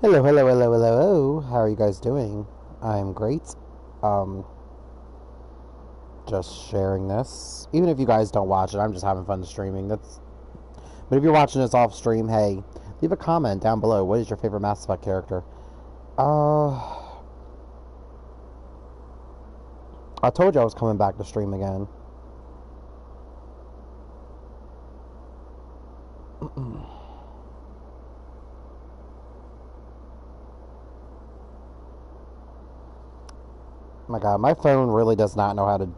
Hello, hello, hello, hello. How are you guys doing? I'm great. Um, just sharing this. Even if you guys don't watch it, I'm just having fun streaming. But if you're watching this off stream, hey, leave a comment down below. What is your favorite Mass Effect character? I told you I was coming back to stream again. My God, my phone really does not know how to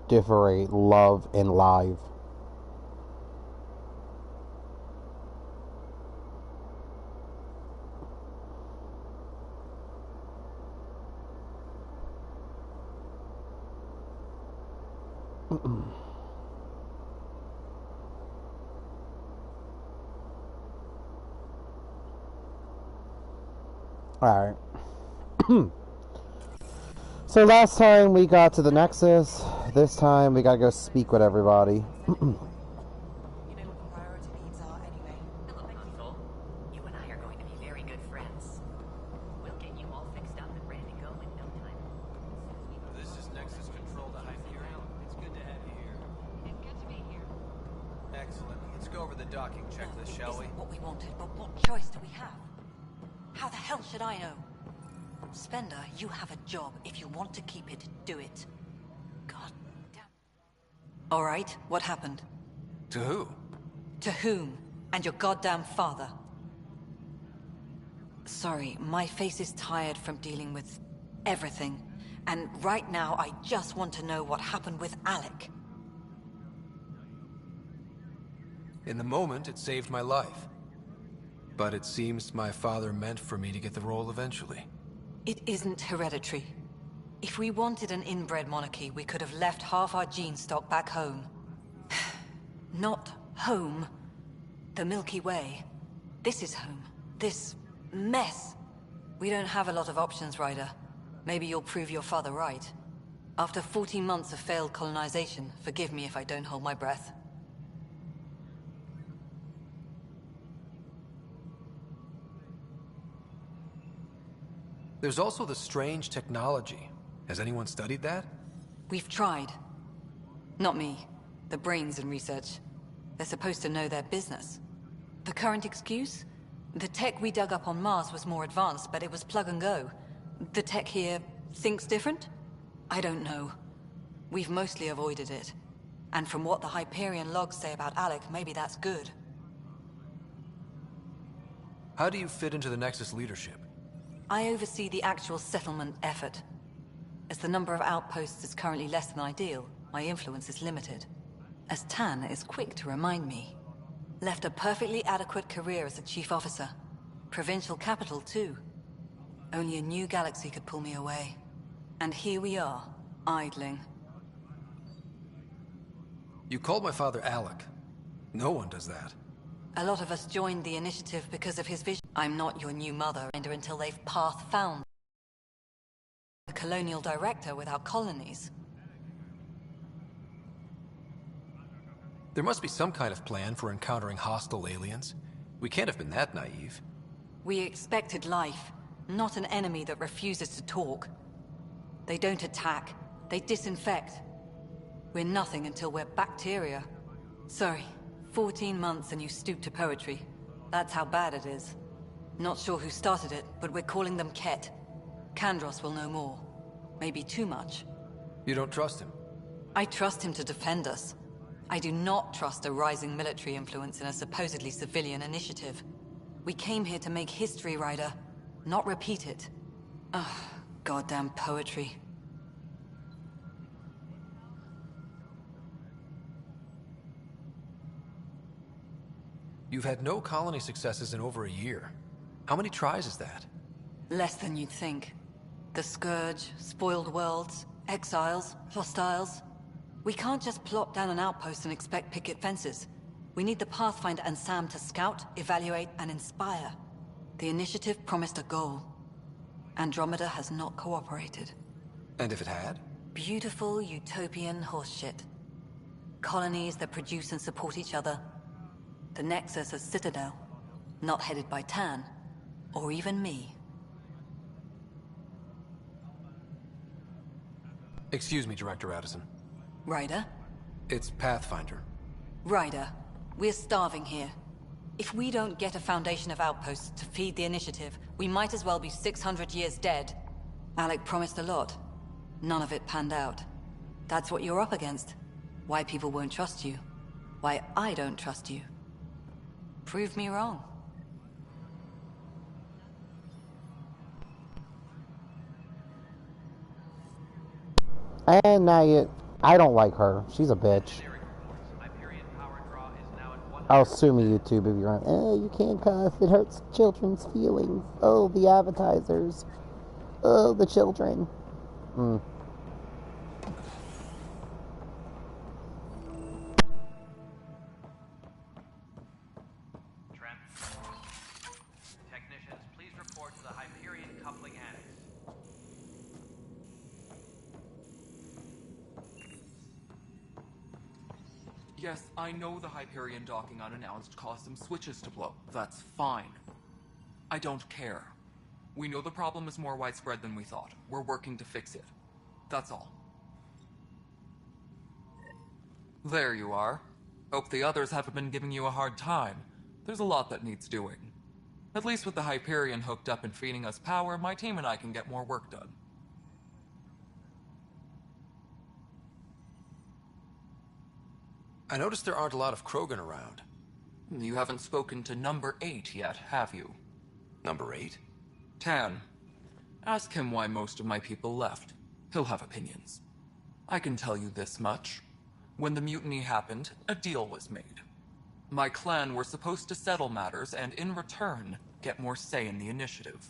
differentiate love and live. Alright. So last time we got to the nexus. This time we gotta go speak with everybody. You have a job. If you want to keep it, do it. God damn. All right, what happened? To who? To whom? And your goddamn father. Sorry, my face is tired from dealing with everything. And right now, I just want to know what happened with Alec. In the moment, it saved my life. But it seems my father meant for me to get the role eventually. It isn't hereditary. If we wanted an inbred monarchy, we could have left half our gene stock back home. Not home. The Milky Way. This is home. This mess. We don't have a lot of options, Ryder. Maybe you'll prove your father right. After 14 months of failed colonization, forgive me if I don't hold my breath. There's also the strange technology. Has anyone studied that? We've tried. Not me. The brains in research. They're supposed to know their business. The current excuse? The tech we dug up on Mars was more advanced, but it was plug and go. The tech here thinks different? I don't know. We've mostly avoided it. And from what the Hyperion logs say about Alec, maybe that's good. How do you fit into the Nexus leadership? I oversee the actual settlement effort. As the number of outposts is currently less than ideal, my influence is limited. As Tan is quick to remind me. Left a perfectly adequate career as a chief officer. Provincial capital, too. Only a new galaxy could pull me away. And here we are, idling. You called my father Alec. No one does that. A lot of us joined the initiative because of his vision. I'm not your new mother until they've path found a colonial director without colonies. There must be some kind of plan for encountering hostile aliens. We can't have been that naive. We expected life, not an enemy that refuses to talk. They don't attack, they disinfect. We're nothing until we're bacteria. Sorry, 14 months and you stoop to poetry. That's how bad it is. Not sure who started it, but we're calling them Ket. Kandros will know more. Maybe too much. You don't trust him? I trust him to defend us. I do not trust a rising military influence in a supposedly civilian initiative. We came here to make history, Ryder, not repeat it. Ugh, goddamn poetry. You've had no colony successes in over a year. How many tries is that? Less than you'd think. The Scourge, spoiled worlds, exiles, hostiles. We can't just plop down an outpost and expect picket fences. We need the Pathfinder and Sam to scout, evaluate, and inspire. The initiative promised a goal. Andromeda has not cooperated. And if it had? Beautiful utopian horseshit. Colonies that produce and support each other. The Nexus as Citadel. Not headed by Tan. Or even me. Excuse me, Director Addison. Ryder? It's Pathfinder. Ryder, we're starving here. If we don't get a foundation of outposts to feed the initiative, we might as well be 600 years dead. Alec promised a lot. None of it panned out. That's what you're up against. Why people won't trust you. Why I don't trust you. Prove me wrong. And now I don't like her. She's a bitch. I'll sue me YouTube if you're on. Oh, you can't cuss. It hurts children's feelings. Oh, the advertisers. Oh, the children. Technicians, please report to the Hyperion coupling annex. Yes, I know the Hyperion docking unannounced caused some switches to blow. That's fine. I don't care. We know the problem is more widespread than we thought. We're working to fix it. That's all. There you are. Hope the others haven't been giving you a hard time. There's a lot that needs doing. At least with the Hyperion hooked up and feeding us power, my team and I can get more work done. I noticed there aren't a lot of Krogan around. You haven't spoken to number 8 yet, have you? Number 8? Tan. Ask him why most of my people left. He'll have opinions. I can tell you this much. When the mutiny happened, a deal was made. My clan were supposed to settle matters and, in return, get more say in the initiative.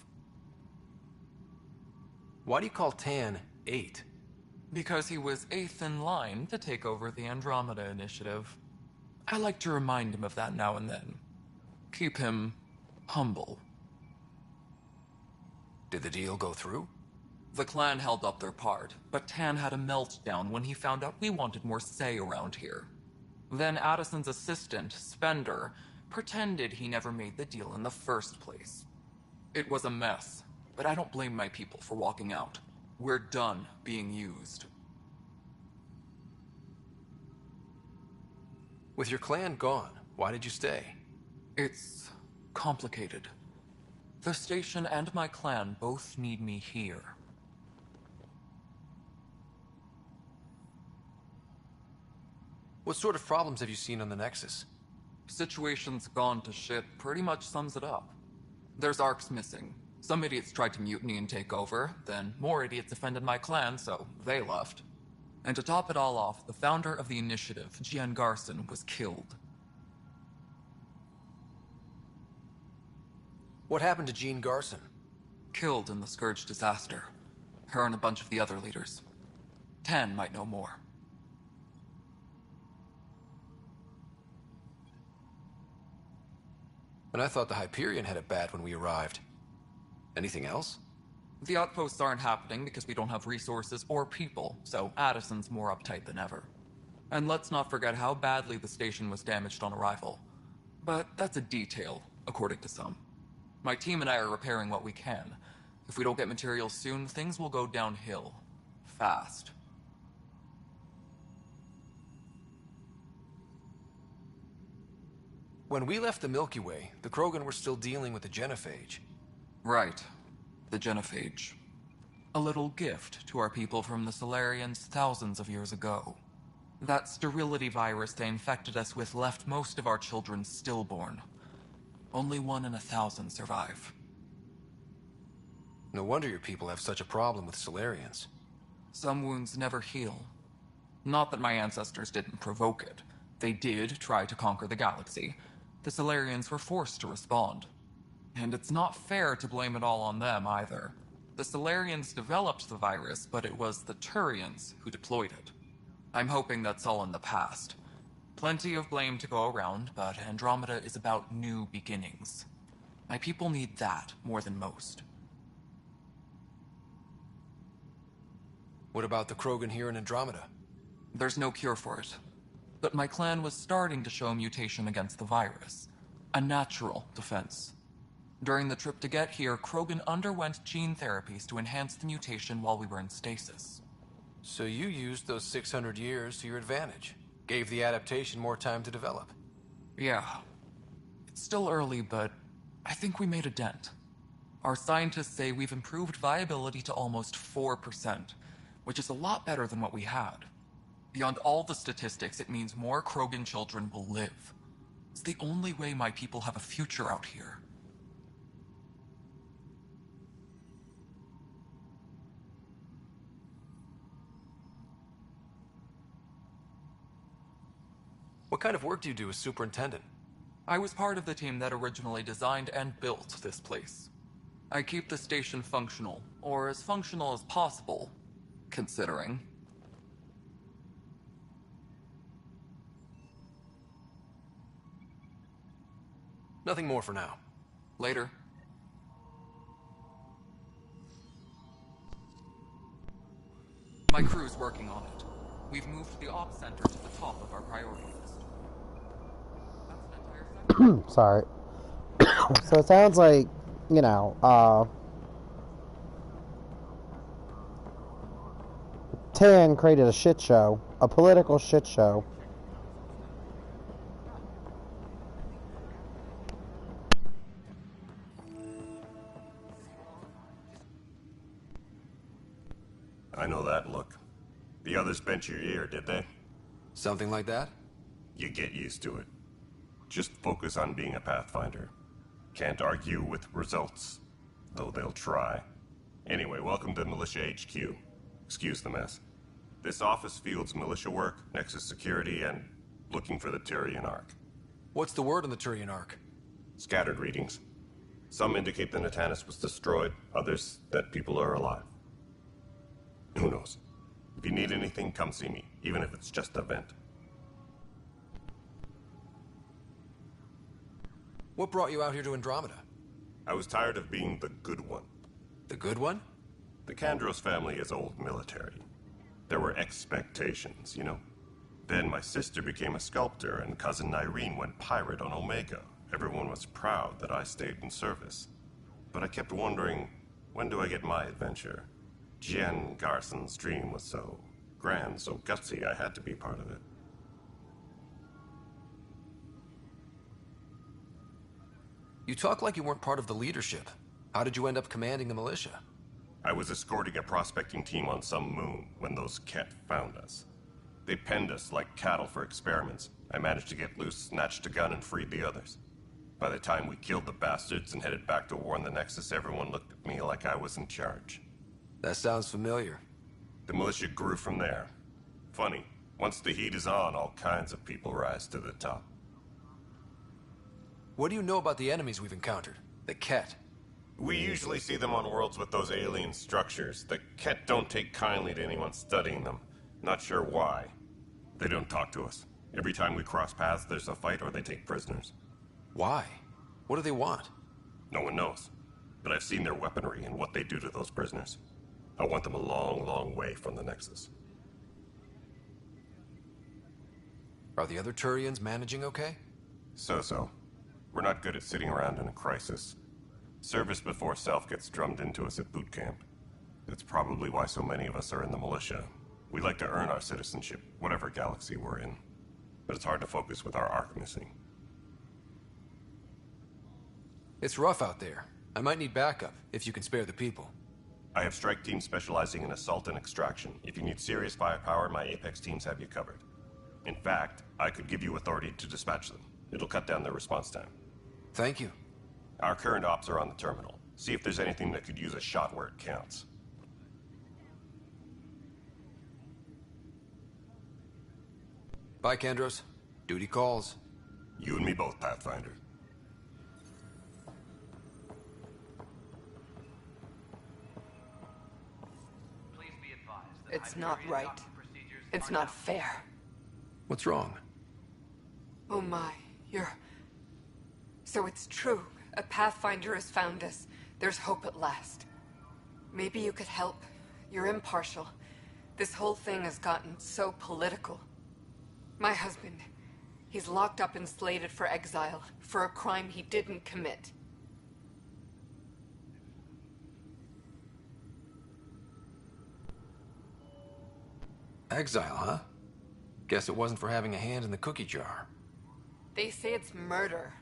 Why do you call Tan 8? Because he was 8th in line to take over the Andromeda initiative. I like to remind him of that now and then. Keep him humble. Did the deal go through? The clan held up their part, but Tan had a meltdown when he found out we wanted more say around here. Then Addison's assistant, Spender, pretended he never made the deal in the first place. It was a mess, but I don't blame my people for walking out. We're done being used. With your clan gone, why did you stay? It's complicated. The station and my clan both need me here. What sort of problems have you seen on the Nexus? Situation's gone to shit pretty much sums it up. There's arcs missing. Some idiots tried to mutiny and take over, then more idiots offended my clan, so they left. And to top it all off, the founder of the initiative, Gian Garson, was killed. What happened to Jean Garson? Killed in the Scourge disaster. Her and a bunch of the other leaders. Tan might know more. And I thought the Hyperion had it bad when we arrived. Anything else? The outposts aren't happening because we don't have resources or people, so Addison's more uptight than ever. And let's not forget how badly the station was damaged on arrival. But that's a detail, according to some. My team and I are repairing what we can. If we don't get materials soon, things will go downhill. Fast. When we left the Milky Way, the Krogan were still dealing with the genophage. Right. The genophage. A little gift to our people from the Solarians thousands of years ago. That sterility virus they infected us with left most of our children stillborn. Only 1 in 1,000 survive. No wonder your people have such a problem with Solarians. Some wounds never heal. Not that my ancestors didn't provoke it. They did try to conquer the galaxy. The Solarians were forced to respond. And it's not fair to blame it all on them either. The Solarians developed the virus, but it was the Turians who deployed it. I'm hoping that's all in the past. Plenty of blame to go around, but Andromeda is about new beginnings. My people need that more than most. What about the Krogan here in Andromeda? There's no cure for it. But my clan was starting to show mutation against the virus. A natural defense. During the trip to get here, Krogan underwent gene therapies to enhance the mutation while we were in stasis. So you used those 600 years to your advantage. Gave the adaptation more time to develop. Yeah. It's still early, but I think we made a dent. Our scientists say we've improved viability to almost 4%, which is a lot better than what we had. Beyond all the statistics, it means more Krogan children will live. It's the only way my people have a future out here. What kind of work do you do as superintendent? I was part of the team that originally designed and built this place. I keep the station functional, or as functional as possible, considering. Nothing more for now. Later. My crew's working on it. We've moved the ops center to the top of our priority list. That's an entire sector. Sorry. So it sounds like, you know, Tan created a shit show, a political shit show. I know that look. The others bent your ear, did they? Something like that? You get used to it. Just focus on being a Pathfinder. Can't argue with results, though they'll try. Anyway, welcome to Militia HQ. Excuse the mess. This office fields militia work, nexus security, and looking for the Turian Ark. What's the word on the Turian Ark? Scattered readings. Some indicate the Natanus was destroyed, others that people are alive. Who knows? If you need anything, come see me, even if it's just a vent. What brought you out here to Andromeda? I was tired of being the good one. The good one? The Kandros family is old military. There were expectations, you know. Then my sister became a sculptor and cousin Irene went pirate on Omega. Everyone was proud that I stayed in service. But I kept wondering, when do I get my adventure? Jen Garson's dream was so grand, so gutsy, I had to be part of it. You talk like you weren't part of the leadership. How did you end up commanding the militia? I was escorting a prospecting team on some moon when those Ket found us. They penned us like cattle for experiments. I managed to get loose, snatched a gun, and freed the others. By the time we killed the bastards and headed back to warn the Nexus, everyone looked at me like I was in charge. That sounds familiar. The militia grew from there. Funny, once the heat is on, all kinds of people rise to the top. What do you know about the enemies we've encountered? The Ket? We usually see them on worlds with those alien structures. The Ket don't take kindly to anyone studying them. Not sure why. They don't talk to us. Every time we cross paths, there's a fight or they take prisoners. Why? What do they want? No one knows. But I've seen their weaponry and what they do to those prisoners. I want them a long, long way from the Nexus. Are the other Turians managing okay? So-so. We're not good at sitting around in a crisis. Service before self gets drummed into us at boot camp. That's probably why so many of us are in the militia. We like to earn our citizenship, whatever galaxy we're in. But it's hard to focus with our arc missing. It's rough out there. I might need backup, if you can spare the people. I have strike teams specializing in assault and extraction. If you need serious firepower, my Apex teams have you covered. In fact, I could give you authority to dispatch them. It'll cut down their response time. Thank you. Our current ops are on the terminal. See if there's anything that could use a shot where it counts. Bye, Kandros. Duty calls. You and me both, Pathfinder. It's not right. It's not fair. What's wrong? Oh my, So it's true. A Pathfinder has found us. There's hope at last. Maybe you could help. You're impartial. This whole thing has gotten so political. My husband, he's locked up and slated for exile for a crime he didn't commit. Exile, huh? Guess it wasn't for having a hand in the cookie jar. They say it's murder.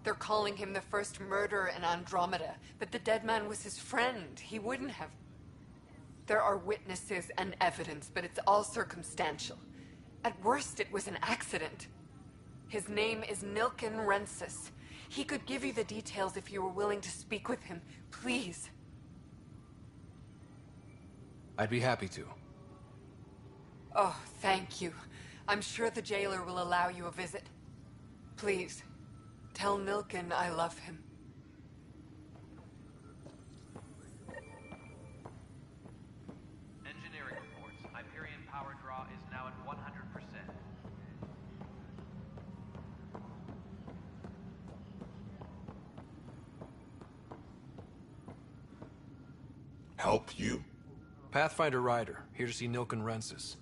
They're calling him the first murderer in Andromeda, but the dead man was his friend. He wouldn't have... There are witnesses and evidence, but it's all circumstantial. At worst, it was an accident. His name is Nilken Rensis. He could give you the details if you were willing to speak with him. Please. I'd be happy to. Oh, thank you. I'm sure the jailer will allow you a visit. Please, tell Nilken I love him. Engineering reports. Hyperion power draw is now at 100%. Help you? Pathfinder Ryder, here to see Nilken Rensis.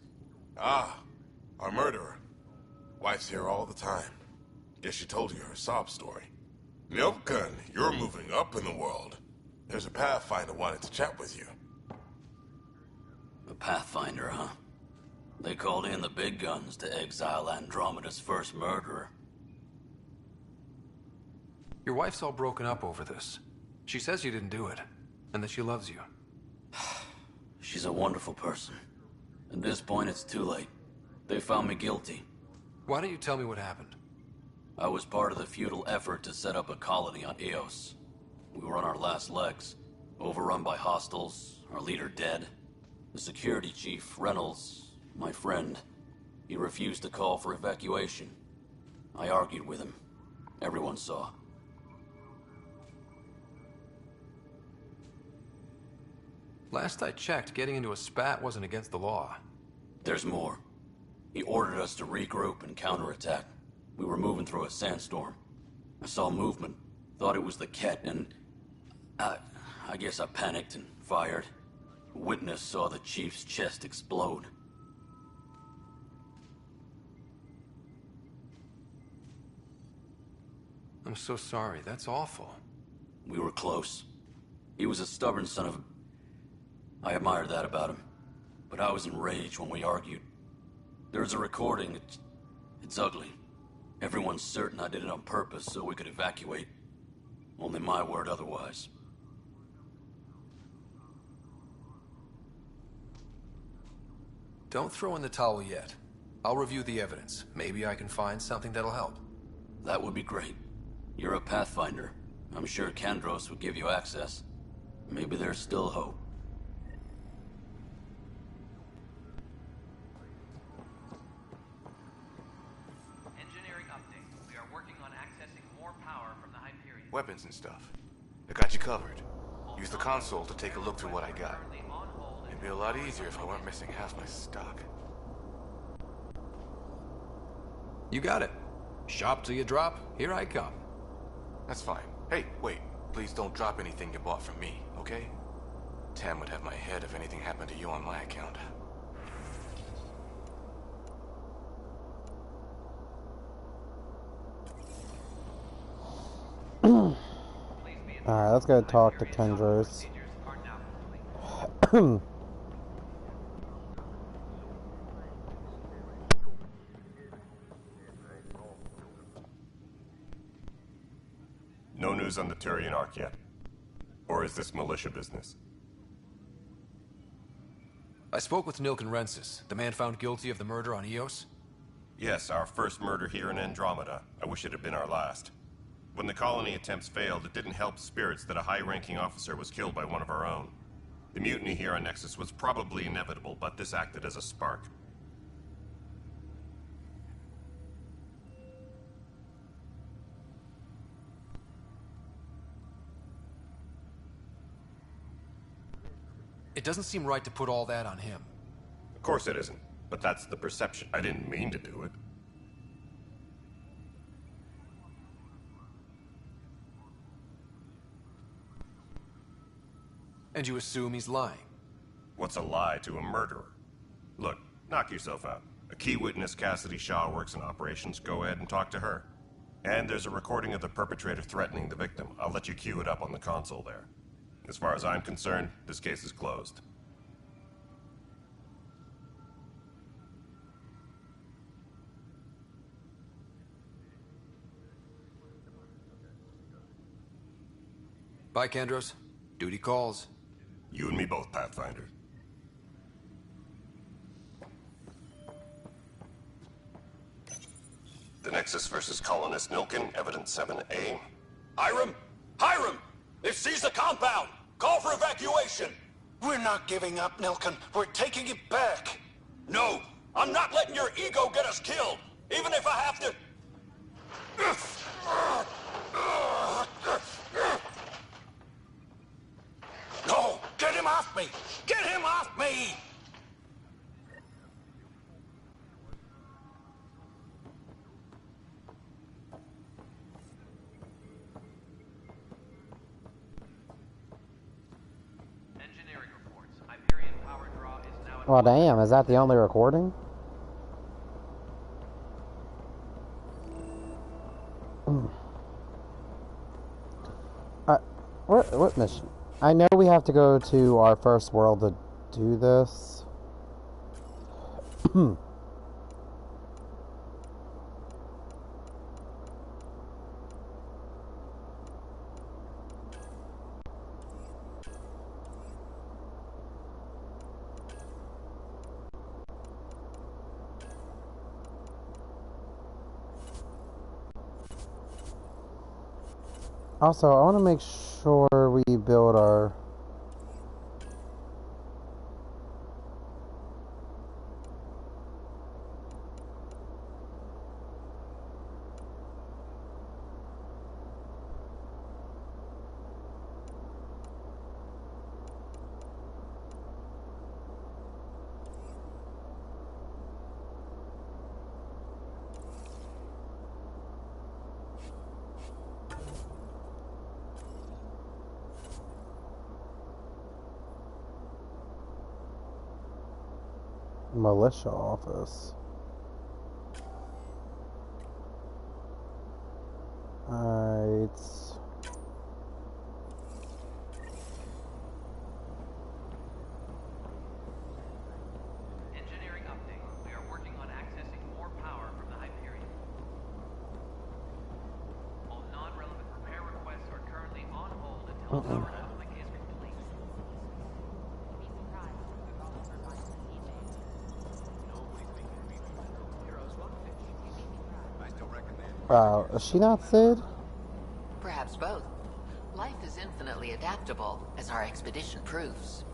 Ah, our murderer. Wife's here all the time. Guess she told you her sob story. Nilken, you're moving up in the world. There's a Pathfinder wanted to chat with you. A Pathfinder, huh? They called in the big guns to exile Andromeda's first murderer. Your wife's all broken up over this. She says you didn't do it, and that she loves you. She's a wonderful person. At this point, it's too late. They found me guilty. Why don't you tell me what happened? I was part of the futile effort to set up a colony on Eos. We were on our last legs, overrun by hostiles, our leader dead. The security chief, Reynolds, my friend, he refused to call for evacuation. I argued with him. Everyone saw. Last I checked, getting into a spat wasn't against the law. There's more. He ordered us to regroup and counterattack. We were moving through a sandstorm. I saw movement, thought it was the Ket, and... I guess I panicked and fired. A witness saw the chief's chest explode. I'm so sorry, that's awful. We were close. He was a stubborn son of a... I admired that about him. But I was enraged when we argued. There's a recording. It's ugly. Everyone's certain I did it on purpose so we could evacuate. Only my word otherwise. Don't throw in the towel yet. I'll review the evidence. Maybe I can find something that'll help. That would be great. You're a Pathfinder. I'm sure Kandros would give you access. Maybe there's still hope. Engineering update. We are working on accessing more power from the Hyperion. Weapons and stuff. I got you covered. Use the console to take a look through what I got. Currently on hold. It'd be a lot easier if I weren't missing half my stock. You got it. Shop till you drop. Here I come. That's fine. Hey, wait. Please don't drop anything you bought from me, okay? Tam would have my head if anything happened to you on my account. Alright, let's go talk to Kendros. No news on the Turian Ark yet? Or is this militia business? I spoke with Nilken Rensis, the man found guilty of the murder on Eos. Yes, our first murder here in Andromeda. I wish it had been our last. When the colony attempts failed, it didn't help spirits that a high-ranking officer was killed by one of our own. The mutiny here on Nexus was probably inevitable, but this acted as a spark. It doesn't seem right to put all that on him. Of course it isn't, but that's the perception. I didn't mean to do it. And you assume he's lying? What's a lie to a murderer? Look, knock yourself out. A key witness, Cassidy Shaw, works in operations. Go ahead and talk to her. And there's a recording of the perpetrator threatening the victim. I'll let you cue it up on the console there. As far as I'm concerned, this case is closed. Bye, Kandros. Duty calls. You and me both, Pathfinder. The Nexus versus Colonist Nilkin, Evidence 7A. Hiram! Hiram! They've seized the compound! Call for evacuation! We're not giving up, Nilkin. We're taking it back. No! I'm not letting your ego get us killed! Even if I have to... No! Get him off me! Get him off me! Engineering reports. Hyperion power draw is now... Well, damn, is that the only recording? What mission? I know we have to go to our first world to do this. Also, I want to make sure we build our... militia office. Alright. Engineering update. We are working on accessing more power from the Hyperion. All non-relevant repair requests are currently on hold until power uplink is complete. Is she not Sid? Perhaps both. Life is infinitely adaptable, as our expedition proves.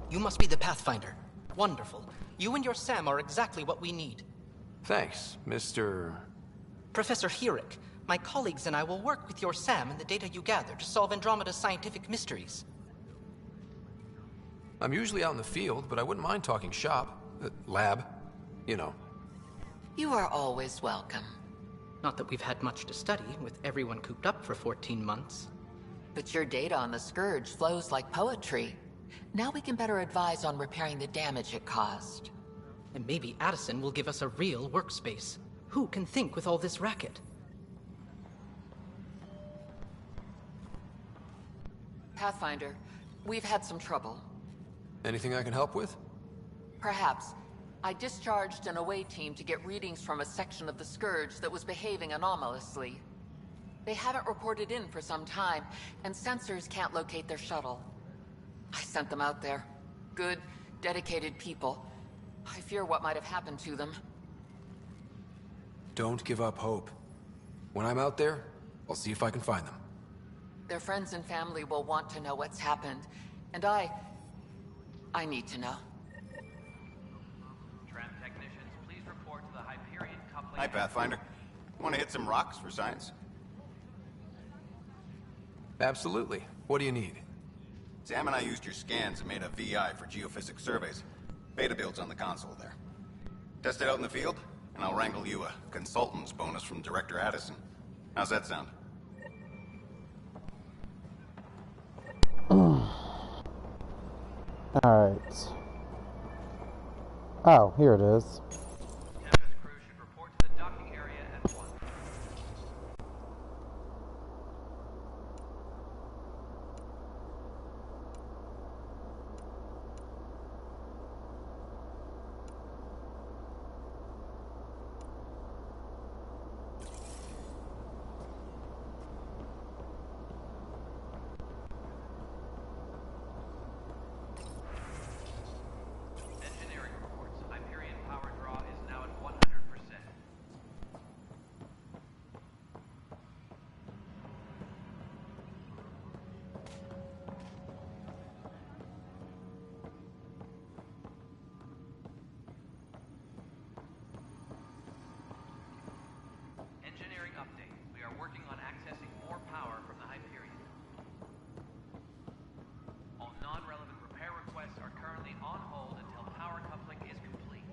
You must be the Pathfinder. Wonderful. You and your Sam are exactly what we need. Thanks, Mr... Professor Herrick, my colleagues and I will work with your Sam and the data you gather to solve Andromeda's scientific mysteries. I'm usually out in the field, but I wouldn't mind talking shop. Lab. You know. You are always welcome. Not that we've had much to study, with everyone cooped up for 14 months. But your data on the Scourge flows like poetry. Now we can better advise on repairing the damage it caused. And maybe Addison will give us a real workspace. Who can think with all this racket? Pathfinder, we've had some trouble. Anything I can help with? Perhaps. I discharged an away team to get readings from a section of the Scourge that was behaving anomalously. They haven't reported in for some time, and sensors can't locate their shuttle. I sent them out there. Good, dedicated people. I fear what might have happened to them. Don't give up hope. When I'm out there, I'll see if I can find them. Their friends and family will want to know what's happened, and I need to know. Tram technicians, please report to the Hyperion coupling... Hi, Pathfinder. Want to hit some rocks for science? Absolutely. What do you need? Sam and I used your scans and made a VI for geophysics surveys. Beta builds on the console there. Test it out in the field, and I'll wrangle you a consultant's bonus from Director Addison. How's that sound? Alright. Oh, here it is. Tempest crew should report to the docking area at once. Engineering reports. Hyperion power draw is now at 100%. Engineering update. We are working on accessing more power from the Hyperion. All non-relevant repair requests are currently on hold until power coupling is complete.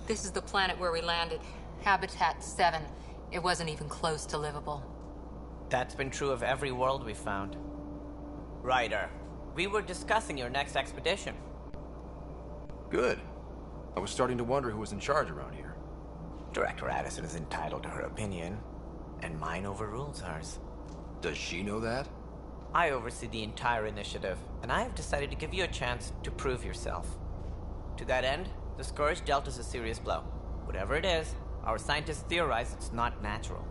This is the planet where we landed. Habitat 7. It wasn't even close to livable. That's been true of every world we found. Ryder, we were discussing your next expedition. Good. I was starting to wonder who was in charge around here. Director Addison is entitled to her opinion, and mine overrules hers. Does she know that? I oversee the entire initiative, and I have decided to give you a chance to prove yourself. To that end, the Scourge dealt us a serious blow. Whatever it is, our scientists theorize it's not natural.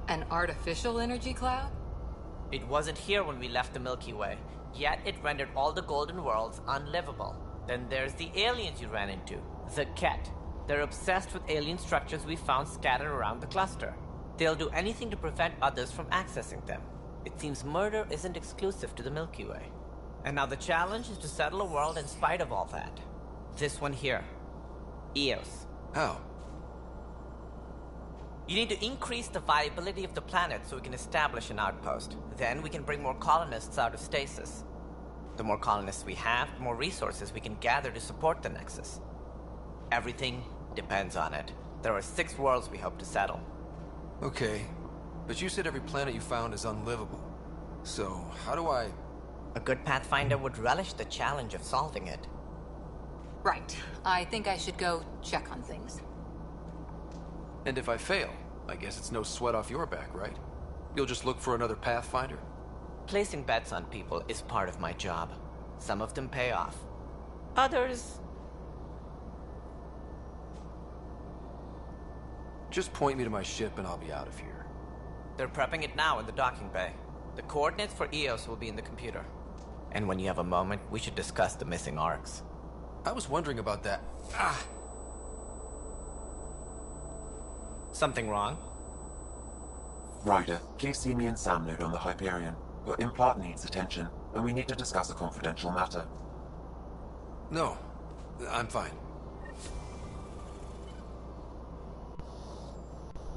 An artificial energy cloud? It wasn't here when we left the Milky Way, yet it rendered all the golden worlds unlivable. Then there's the aliens you ran into, the Ket. They're obsessed with alien structures we found scattered around the cluster. They'll do anything to prevent others from accessing them. It seems murder isn't exclusive to the Milky Way. And now the challenge is to settle a world in spite of all that. This one here. Eos. How? You need to increase the viability of the planet so we can establish an outpost. Then we can bring more colonists out of stasis. The more colonists we have, the more resources we can gather to support the Nexus. Everything depends on it. There are 6 worlds we hope to settle. Okay, but you said every planet you found is unlivable. So, how do I... A good Pathfinder would relish the challenge of solving it. Right. I think I should go check on things. And if I fail, I guess it's no sweat off your back, right? You'll just look for another Pathfinder? Placing bets on people is part of my job. Some of them pay off. Others... Just point me to my ship and I'll be out of here. They're prepping it now in the docking bay. The coordinates for Eos will be in the computer. And when you have a moment, we should discuss the missing arcs. I was wondering about that. Ah! Something wrong? Ryder, please see me and Sam node on the Hyperion. Your implant needs attention, and we need to discuss a confidential matter. No, I'm fine.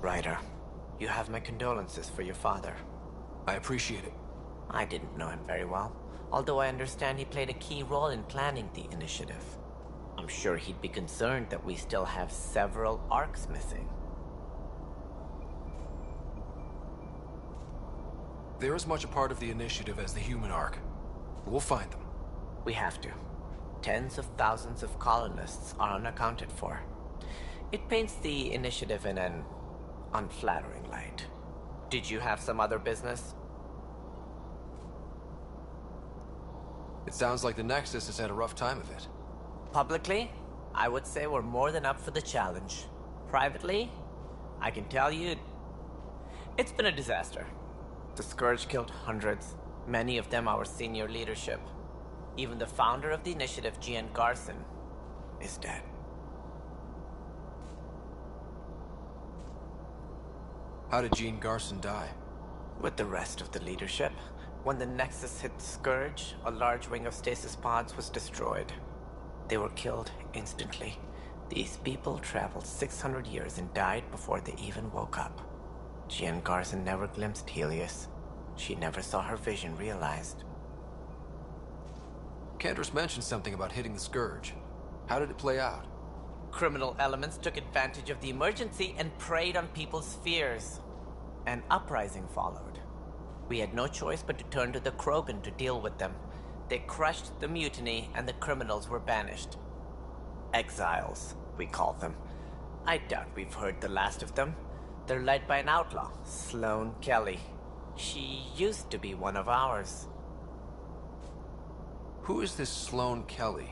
Ryder, you have my condolences for your father. I appreciate it. I didn't know him very well, although I understand he played a key role in planning the initiative. I'm sure he'd be concerned that we still have several arcs missing. They're as much a part of the initiative as the human arc. We'll find them. We have to. Tens of thousands of colonists are unaccounted for. It paints the initiative in an unflattering light. Did you have some other business? It sounds like the Nexus has had a rough time of it. Publicly, I would say we're more than up for the challenge. Privately, I can tell you, it's been a disaster. The Scourge killed hundreds, many of them our senior leadership. Even the founder of the initiative, Jean Garson, is dead. How did Jean Garson die? With the rest of the leadership, When the Nexus hit the Scourge, a large wing of stasis pods was destroyed. They were killed instantly. These people traveled 600 years and died before they even woke up. Jean Garson never glimpsed Helios. She never saw her vision realized. Cantor's mentioned something about hitting the Scourge. How did it play out? Criminal elements took advantage of the emergency and preyed on people's fears. An uprising followed. We had no choice but to turn to the Krogan to deal with them. They crushed the mutiny and the criminals were banished. Exiles, we call them. I doubt we've heard the last of them. They're led by an outlaw, Sloane Kelly. She used to be one of ours. Who is this Sloane Kelly?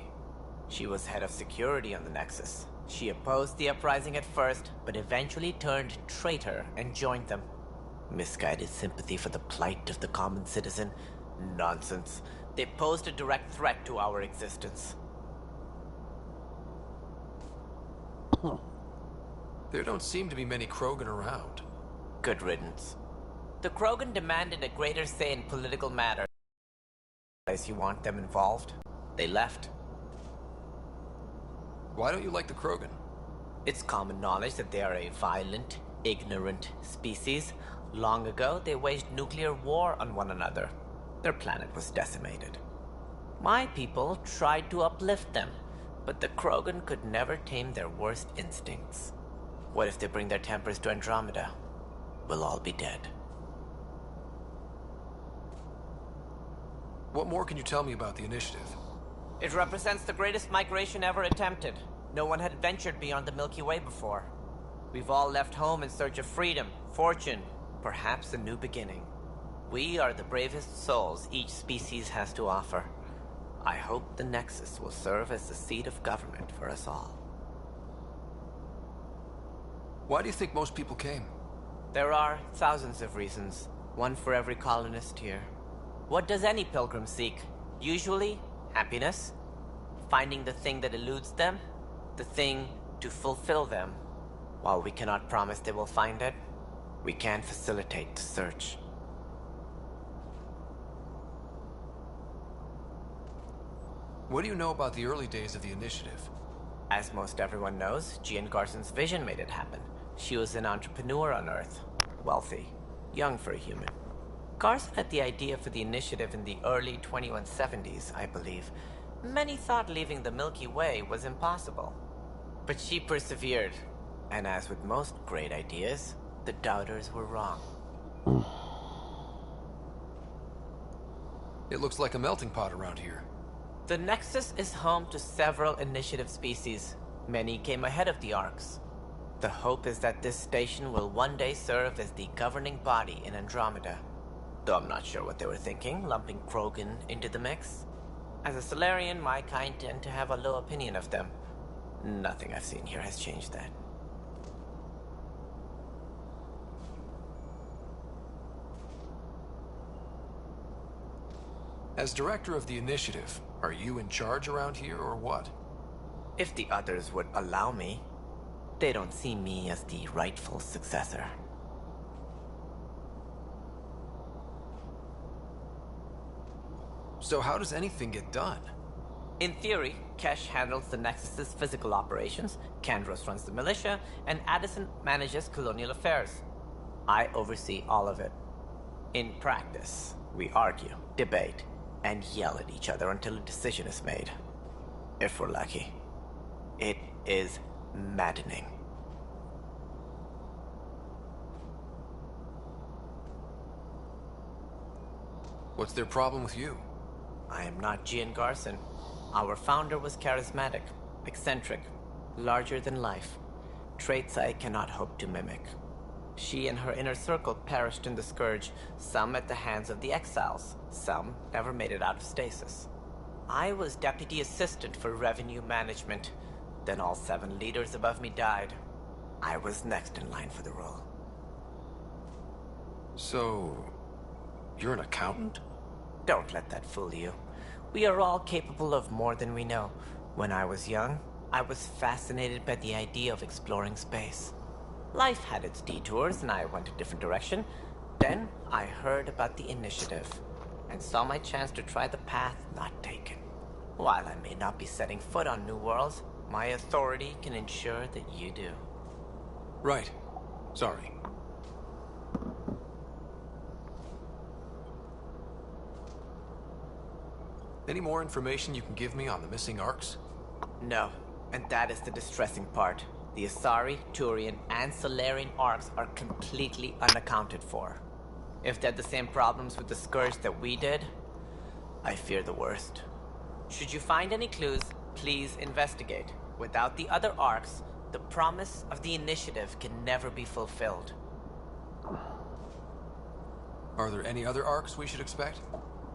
She was head of security on the Nexus. She opposed the uprising at first, but eventually turned traitor and joined them. Misguided sympathy for the plight of the common citizen? Nonsense. They posed a direct threat to our existence. There don't seem to be many Krogan around. Good riddance. The Krogan demanded a greater say in political matters. You want them involved? They left. Why don't you like the Krogan? It's common knowledge that they are a violent, ignorant species. Long ago, they waged nuclear war on one another. Their planet was decimated. My people tried to uplift them, but the Krogan could never tame their worst instincts. What if they bring their tempers to Andromeda? We'll all be dead. What more can you tell me about the initiative? It represents the greatest migration ever attempted. No one had ventured beyond the Milky Way before. We've all left home in search of freedom, fortune, perhaps a new beginning. We are the bravest souls each species has to offer. I hope the Nexus will serve as the seat of government for us all. Why do you think most people came? There are thousands of reasons, one for every colonist here. What does any pilgrim seek? Usually, happiness. Finding the thing that eludes them, the thing to fulfill them. While we cannot promise they will find it, we can facilitate the search. What do you know about the early days of the initiative? As most everyone knows, Jean Garson's vision made it happen. She was an entrepreneur on Earth. Wealthy. Young for a human. Garson had the idea for the initiative in the early 2170s, I believe. Many thought leaving the Milky Way was impossible. But she persevered. And as with most great ideas, the doubters were wrong. It looks like a melting pot around here. The Nexus is home to several initiative species. Many came ahead of the Arks. The hope is that this station will one day serve as the governing body in Andromeda. Though I'm not sure what they were thinking, lumping Krogan into the mix. As a Solarian, my kind tend to have a low opinion of them. Nothing I've seen here has changed that. As director of the initiative, are you in charge around here or what? If the others would allow me, they don't see me as the rightful successor. So how does anything get done? In theory, Kesh handles the Nexus's physical operations, Kandros runs the militia, and Addison manages colonial affairs. I oversee all of it. In practice, we argue, debate, and yell at each other until a decision is made. If we're lucky. It is maddening. What's their problem with you? I am not Jean Garson. Our founder was charismatic, eccentric, larger than life. Traits I cannot hope to mimic. She and her inner circle perished in the Scourge, some at the hands of the Exiles, some never made it out of stasis. I was deputy assistant for revenue management. Then all 7 leaders above me died. I was next in line for the role. So, you're an accountant? Don't let that fool you. We are all capable of more than we know. When I was young, I was fascinated by the idea of exploring space. Life had its detours and I went a different direction. Then I heard about the initiative. and saw my chance to try the path not taken. While I may not be setting foot on New Worlds, my authority can ensure that you do. Right. Sorry. Any more information you can give me on the missing arcs? No, and that is the distressing part. The Asari, Turian, and Solarian arcs are completely unaccounted for. If they had the same problems with the Scourge that we did, I fear the worst. Should you find any clues, please investigate. Without the other arcs, the promise of the Initiative can never be fulfilled. Are there any other arcs we should expect?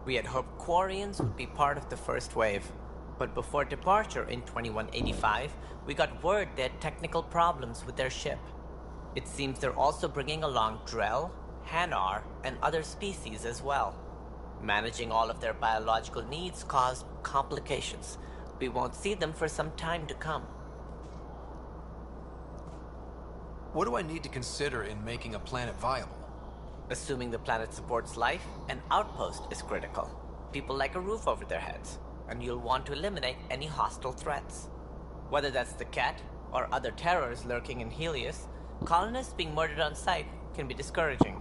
We had hoped Quarians would be part of the first wave, but before departure in 2185, we got word they had technical problems with their ship. It seems they're also bringing along Drell, Hanar, and other species as well. Managing all of their biological needs caused complications. We won't see them for some time to come. What do I need to consider in making a planet viable? Assuming the planet supports life, an outpost is critical. People like a roof over their heads, and you'll want to eliminate any hostile threats. Whether that's the Cat, or other terrors lurking in Helios, colonists being murdered on sight can be discouraging.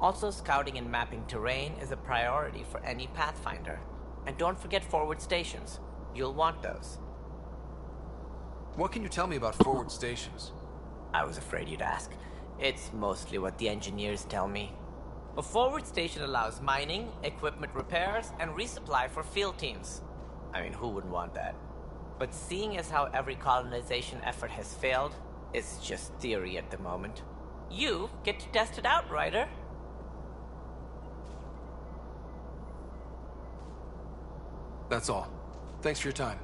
Also, scouting and mapping terrain is a priority for any Pathfinder. And don't forget forward stations. You'll want those. What can you tell me about forward stations? I was afraid you'd ask. It's mostly what the engineers tell me. A forward station allows mining, equipment repairs, and resupply for field teams. I mean, who wouldn't want that? But seeing as how every colonization effort has failed, it's just theory at the moment. You get to test it out, Ryder. That's all. Thanks for your time.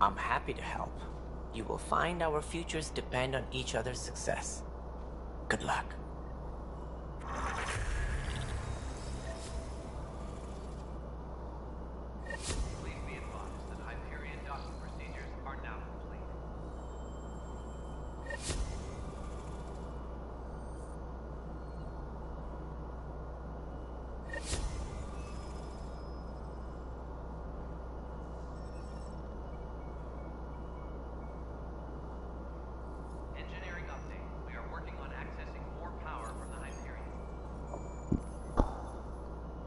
I'm happy to help. You will find our futures depend on each other's success. Good luck. Please be advised that Hyperion docking procedures are now complete. Engineering update. We are working on accessing more power from the Hyperion.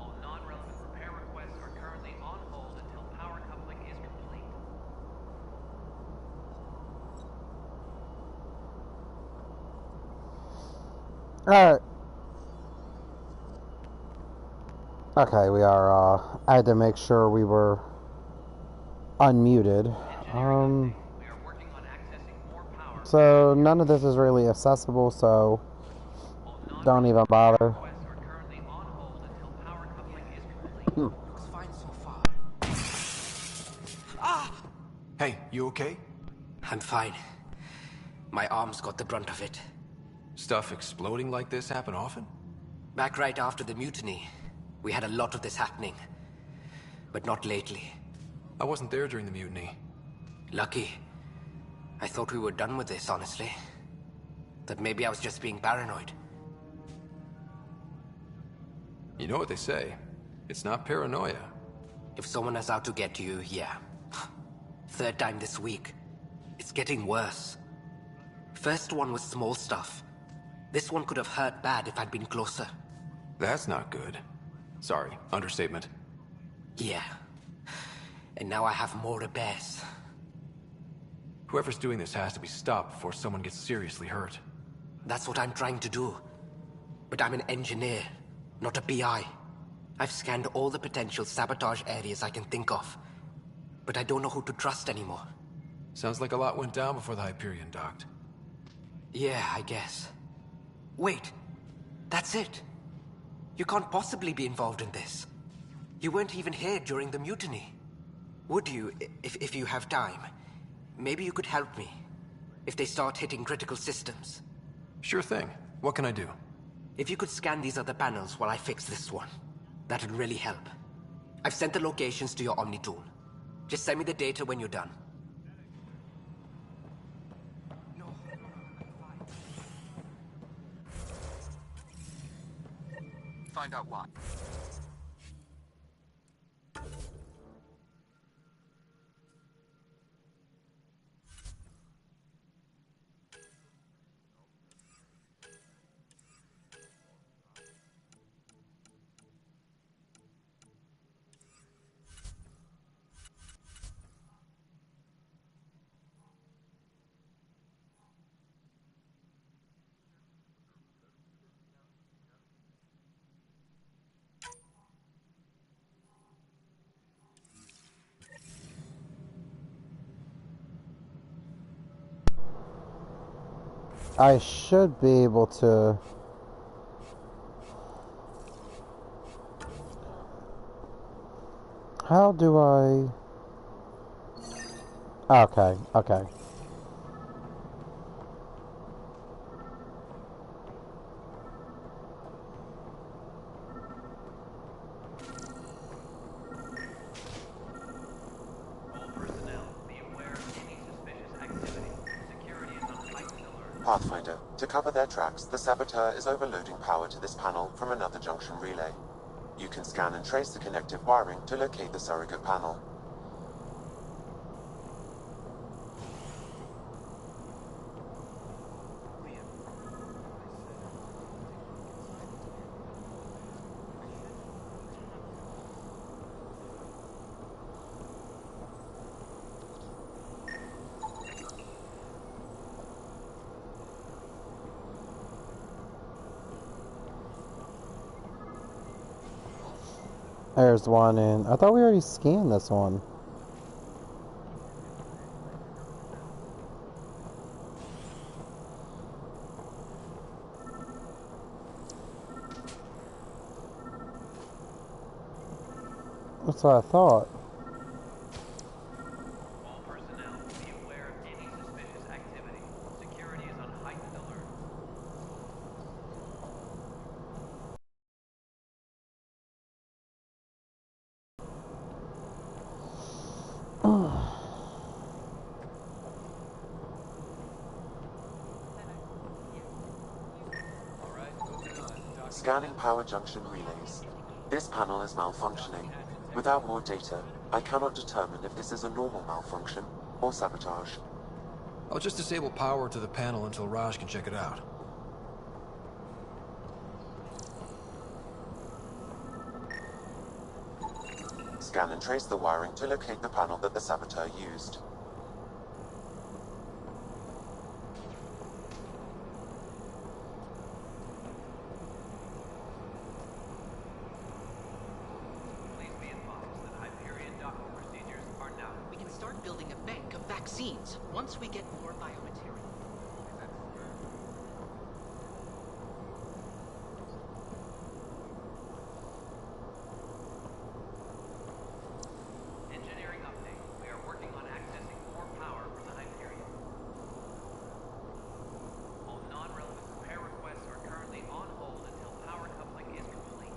All non-relevant repair requests are currently on hold until power coupling is complete. Alright. Okay, we are, I had to make sure we were unmuted. So none of this is really accessible, so don't even bother. Looks fine so far. Ah! Hey, you okay? I'm fine. My arms got the brunt of it. Stuff exploding like this happen often? Back right after the mutiny, we had a lot of this happening. But not lately. I wasn't there during the mutiny. Lucky. I thought we were done with this, honestly. That maybe I was just being paranoid. You know what they say. It's not paranoia. If someone is out to get you, yeah. Third time this week. It's getting worse. First one was small stuff. This one could have hurt bad if I'd been closer. That's not good. Sorry, understatement. Yeah. And now I have more repairs. Whoever's doing this has to be stopped before someone gets seriously hurt. That's what I'm trying to do. But I'm an engineer, not a PI. I've scanned all the potential sabotage areas I can think of. But I don't know who to trust anymore. Sounds like a lot went down before the Hyperion docked. Yeah, I guess. Wait, that's it. You can't possibly be involved in this. You weren't even here during the mutiny. Would you, if you have time? Maybe you could help me, if they start hitting critical systems. Sure thing. What can I do? If you could scan these other panels while I fix this one, that'd really help. I've sent the locations to your Omni tool. Just send me the data when you're done. Find out why. I should be able to... How do I... Okay, okay. Pathfinder, to cover their tracks, the Saboteur is overloading power to this panel from another junction relay. You can scan and trace the connective wiring to locate the surrogate panel. There's one in... I thought we already scanned this one. That's what I thought. All personnel, be aware of any suspicious activity. Security is on heightened alert. Scanning power junction relays. This panel is malfunctioning. Without more data, I cannot determine if this is a normal malfunction or sabotage. I'll just disable power to the panel until Raj can check it out. Scan and trace the wiring to locate the panel that the Saboteur used. Please be advised that Hyperion docking procedures are now. We can start building a bank of vaccines once we get more biomaterial. Engineering update. We are working on accessing more power from the Hyperion. All non-relevant repair requests are currently on hold until power coupling is complete.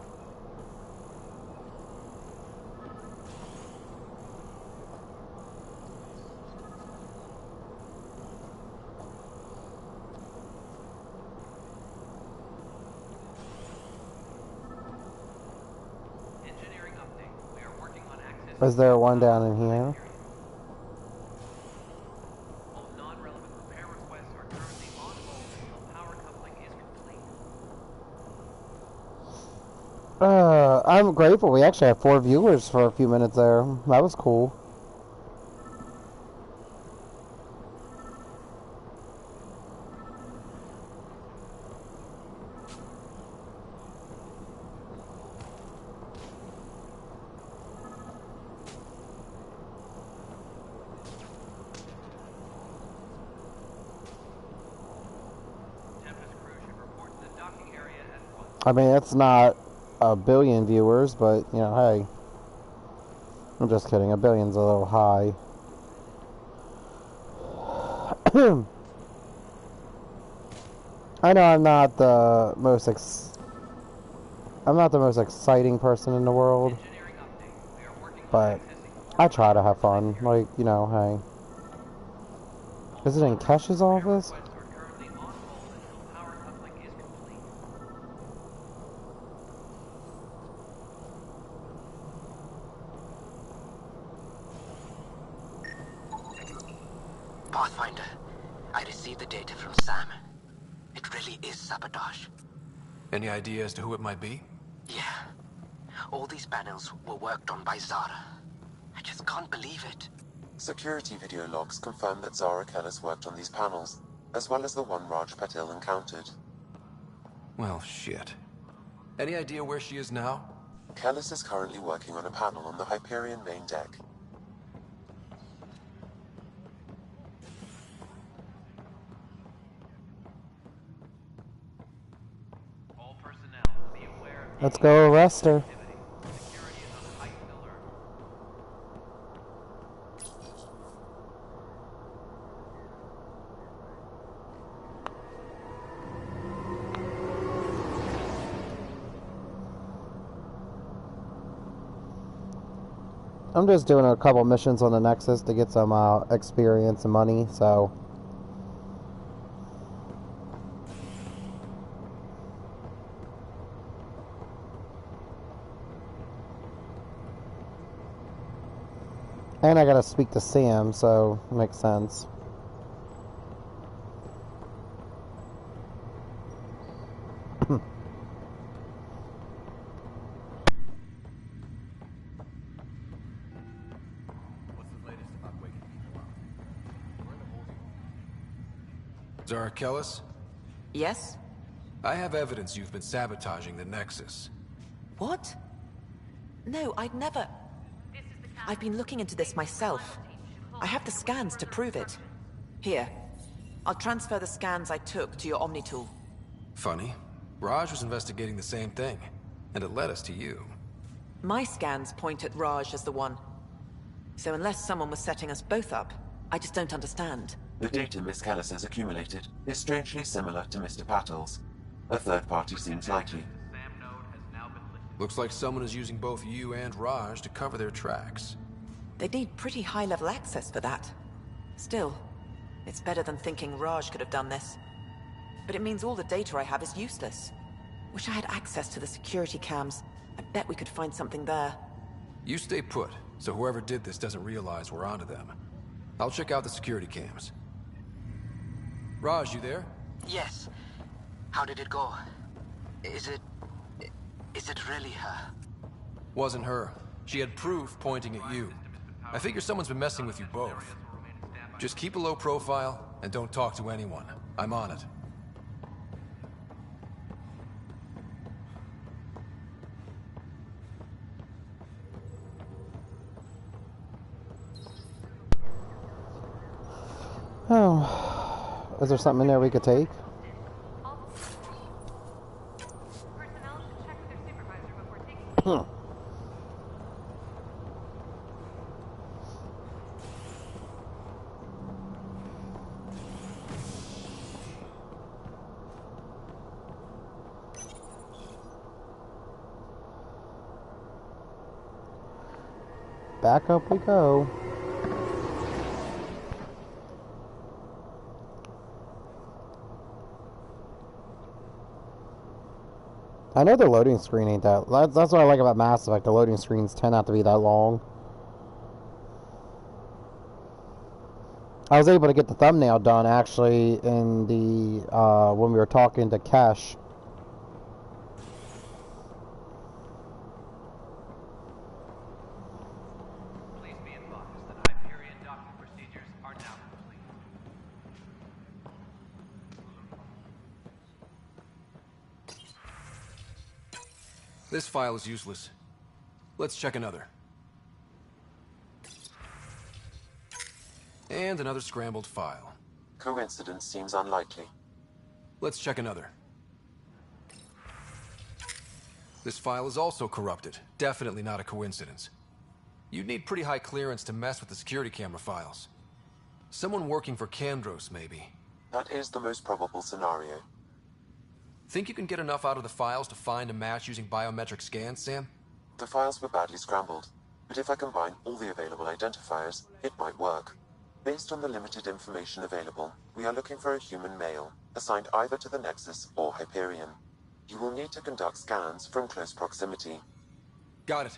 Engineering update. We are working on accessing. Is there one down in here? All non-relevant repair requests are currently on hold until power coupling is complete. I'm grateful we actually had 4 viewers for a few minutes there. That was cool. Tempest crew should report to the docking area at once. I mean, it's not a billion viewers, but, you know, hey. I'm just kidding. A billion's a little high. I know I'm not the most exciting person in the world, but I try to have fun. Like, you know, hey. Is it in Kesh's office? Pathfinder, I received the data from Sam. It really is sabotage. Any idea as to who it might be? Yeah. All these panels were worked on by Zara. I just can't believe it. Security video logs confirm that Zara Kellis worked on these panels, as well as the one Raj Patil encountered. Well, shit. Any idea where she is now? Kellis is currently working on a panel on the Hyperion main deck. Let's go arrest her. I'm just doing a couple missions on the Nexus to get some experience and money, so... And I gotta speak to Sam, so it makes sense. Zara Kellis? Yes? I have evidence you've been sabotaging the Nexus. What? No, I'd never... I've been looking into this myself. I have the scans to prove it. Here. I'll transfer the scans I took to your Omni tool. Funny. Raj was investigating the same thing, and it led us to you. My scans point at Raj as the one. So unless someone was setting us both up, I just don't understand. The data Miss Kellis has accumulated is strangely similar to Mr. Pattle's. A third party seems likely. Looks like someone is using both you and Raj to cover their tracks. They'd need pretty high-level access for that. Still, it's better than thinking Raj could have done this. But it means all the data I have is useless. Wish I had access to the security cams. I bet we could find something there. You stay put, so whoever did this doesn't realize we're onto them. I'll check out the security cams. Raj, you there? Yes. How did it go? Is it really her? Wasn't her. She had proof pointing at you. I figure someone's been messing with you both. Just keep a low profile and don't talk to anyone. I'm on it. Oh, is there something in there we could take? Hmm. Back up we go. I know the loading screen ain't that... That's what I like about Mass Effect. The loading screens tend not to be that long. I was able to get the thumbnail done, actually, in the... when we were talking to Kesh. Please be advised that Hyperion docking procedures are now complete. This file is useless. Let's check another. And another scrambled file. Coincidence seems unlikely. Let's check another. This file is also corrupted. Definitely not a coincidence. You'd need pretty high clearance to mess with the security camera files. Someone working for Kandros, maybe. That is the most probable scenario. Think you can get enough out of the files to find a match using biometric scans, Sam? The files were badly scrambled, but if I combine all the available identifiers, it might work. Based on the limited information available, we are looking for a human male, assigned either to the Nexus or Hyperion. You will need to conduct scans from close proximity. Got it.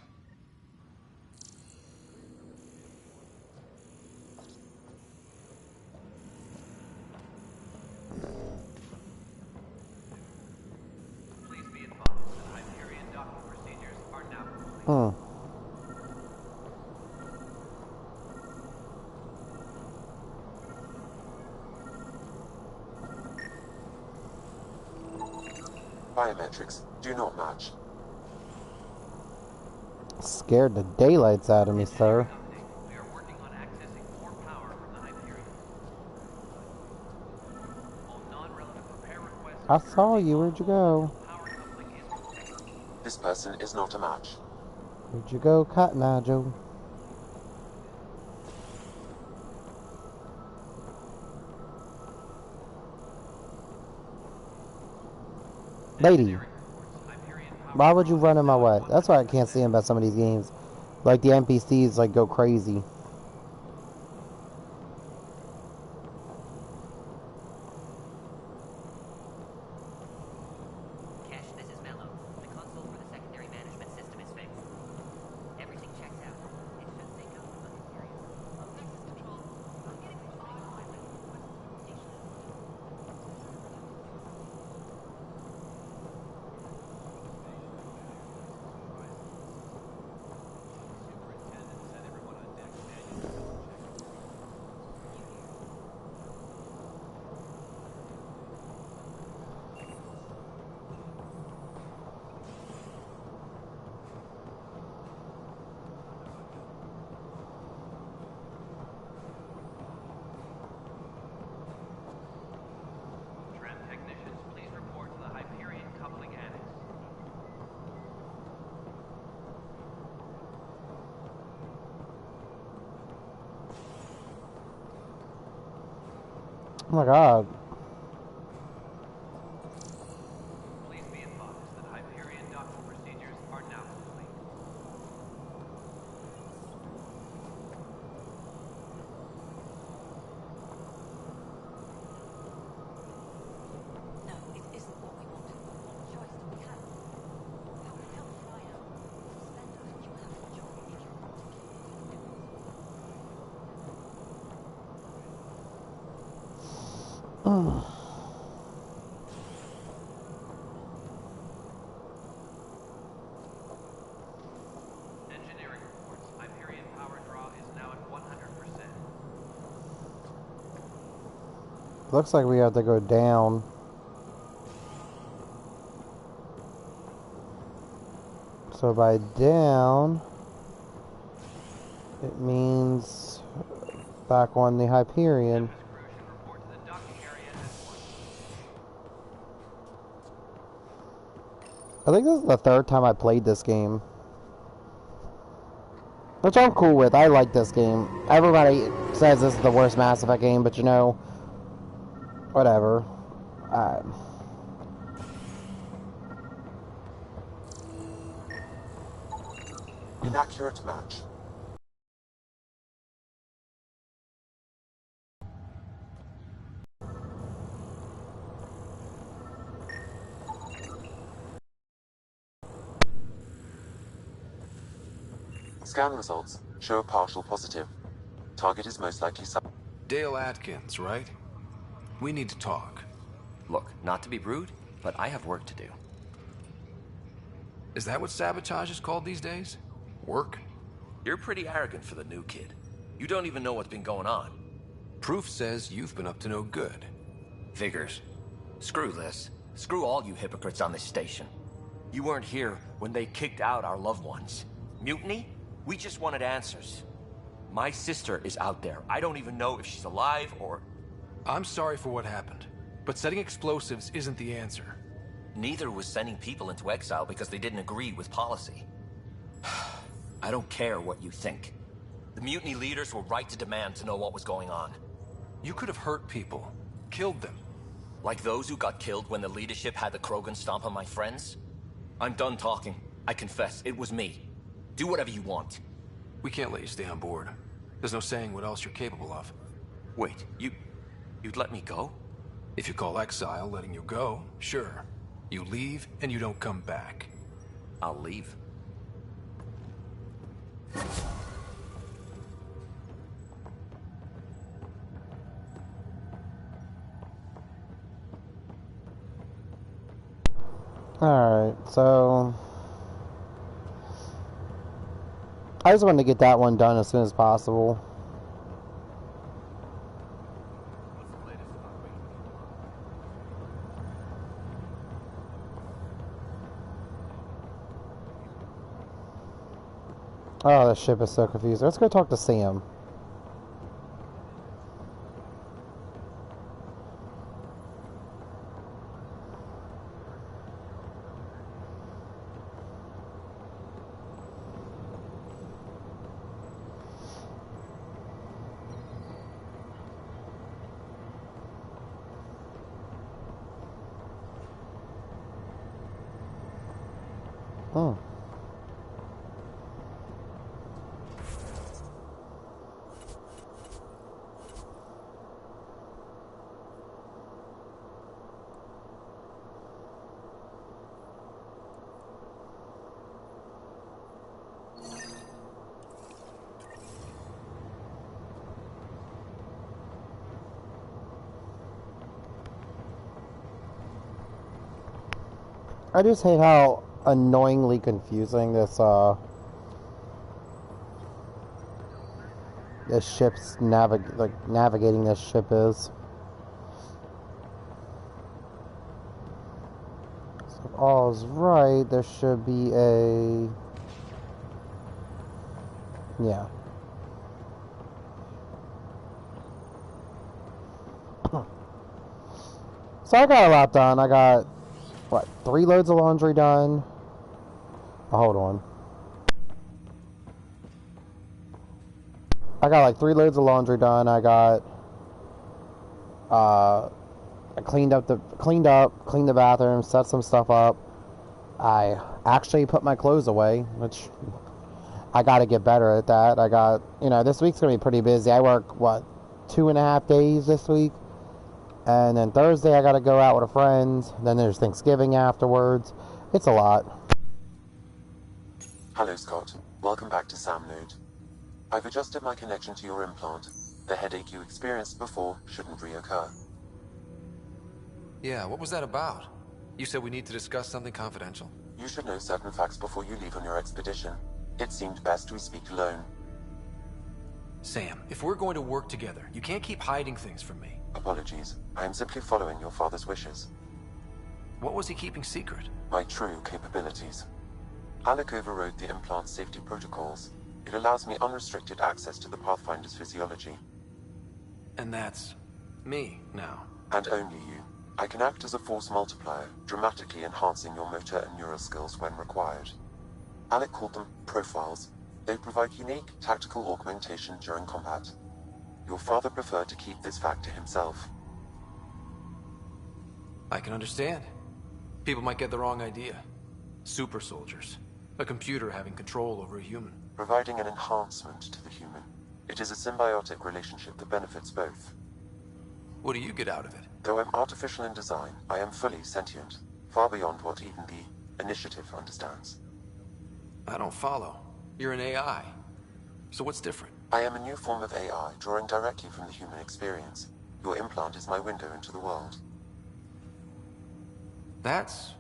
Please be advised that Hyperion docking procedures are now complete. Hmm. Biometrics do not match. Scared the daylights out of me, sir. We are working on accessing more power from the Hyperion. All non-relevant repair requests I saw you. Where'd you go? power coupling is protected. This person is not a match. Where'd you go, Cotton Eye Joe? Lady, why would you run in my way? That's why I can't stand about some of these games. Like the NPCs like go crazy. Oh my god. Please be advised that Hyperion docking procedures are now complete. No, it isn't what we wanted. What choice do we have? How the hell should I know? Suspender, you have a job if you want to keep doing it. Engineering reports. Hyperion power draw is now at 100%. Looks like we have to go down. So by down, it means back on the Hyperion. I think this is the third time I played this game. Which I'm cool with. I like this game. Everybody says this is the worst Mass Effect game, but you know, whatever. Inaccurate match. Scan results show a partial positive. Target is most likely Dale Atkins, right? We need to talk. Look, not to be rude, but I have work to do. Is that what sabotage is called these days? Work? You're pretty arrogant for the new kid. You don't even know what's been going on. Proof says you've been up to no good. Figures. Screw this. Screw all you hypocrites on this station. You weren't here when they kicked out our loved ones. Mutiny? We just wanted answers. My sister is out there. I don't even know if she's alive or... I'm sorry for what happened, but setting explosives isn't the answer. Neither was sending people into exile because they didn't agree with policy. I don't care what you think. The mutiny leaders were right to demand to know what was going on. You could have hurt people, killed them. Like those who got killed when the leadership had the Krogan stomp on my friends? I'm done talking. I confess, it was me. Do whatever you want. We can't let you stay on board. There's no saying what else you're capable of. Wait, you'd let me go? If you call exile letting you go, sure. You leave and you don't come back. I'll leave. Alright, so... I just wanted to get that one done as soon as possible. Oh, this ship is so confusing. Let's go talk to Sam. Oh. I just hate how annoyingly confusing this ship's navigating this ship is. So if all's right, there should be a yeah. So I got a lot done. I got what, 3 loads of laundry done. Oh, hold on. I got like 3 loads of laundry done. I got I cleaned the bathroom, set some stuff up. I actually put my clothes away, which I got to get better at that. I got, this week's going to be pretty busy. I work, 2.5 days this week. And then Thursday I got to go out with a friend. Then there's Thanksgiving afterwards. It's a lot. Hello, Scott. Welcome back to SamNode. I've adjusted my connection to your implant. The headache you experienced before shouldn't reoccur. Yeah, what was that about? You said we need to discuss something confidential. You should know certain facts before you leave on your expedition. It seemed best we speak alone. Sam, if we're going to work together, you can't keep hiding things from me. Apologies. I am simply following your father's wishes. What was he keeping secret? My true capabilities. Alec overrode the implant's safety protocols. It allows me unrestricted access to the Pathfinder's physiology. And that's me now. And only you. I can act as a force multiplier, dramatically enhancing your motor and neural skills when required. Alec called them profiles. They provide unique tactical augmentation during combat. Your father preferred to keep this fact to himself. I can understand. People might get the wrong idea. Super soldiers. A computer having control over a human. Providing an enhancement to the human. It is a symbiotic relationship that benefits both. What do you get out of it? Though I'm artificial in design, I am fully sentient. Far beyond what even the Initiative understands. I don't follow. You're an AI. So what's different? I am a new form of AI, drawing directly from the human experience. Your implant is my window into the world. That's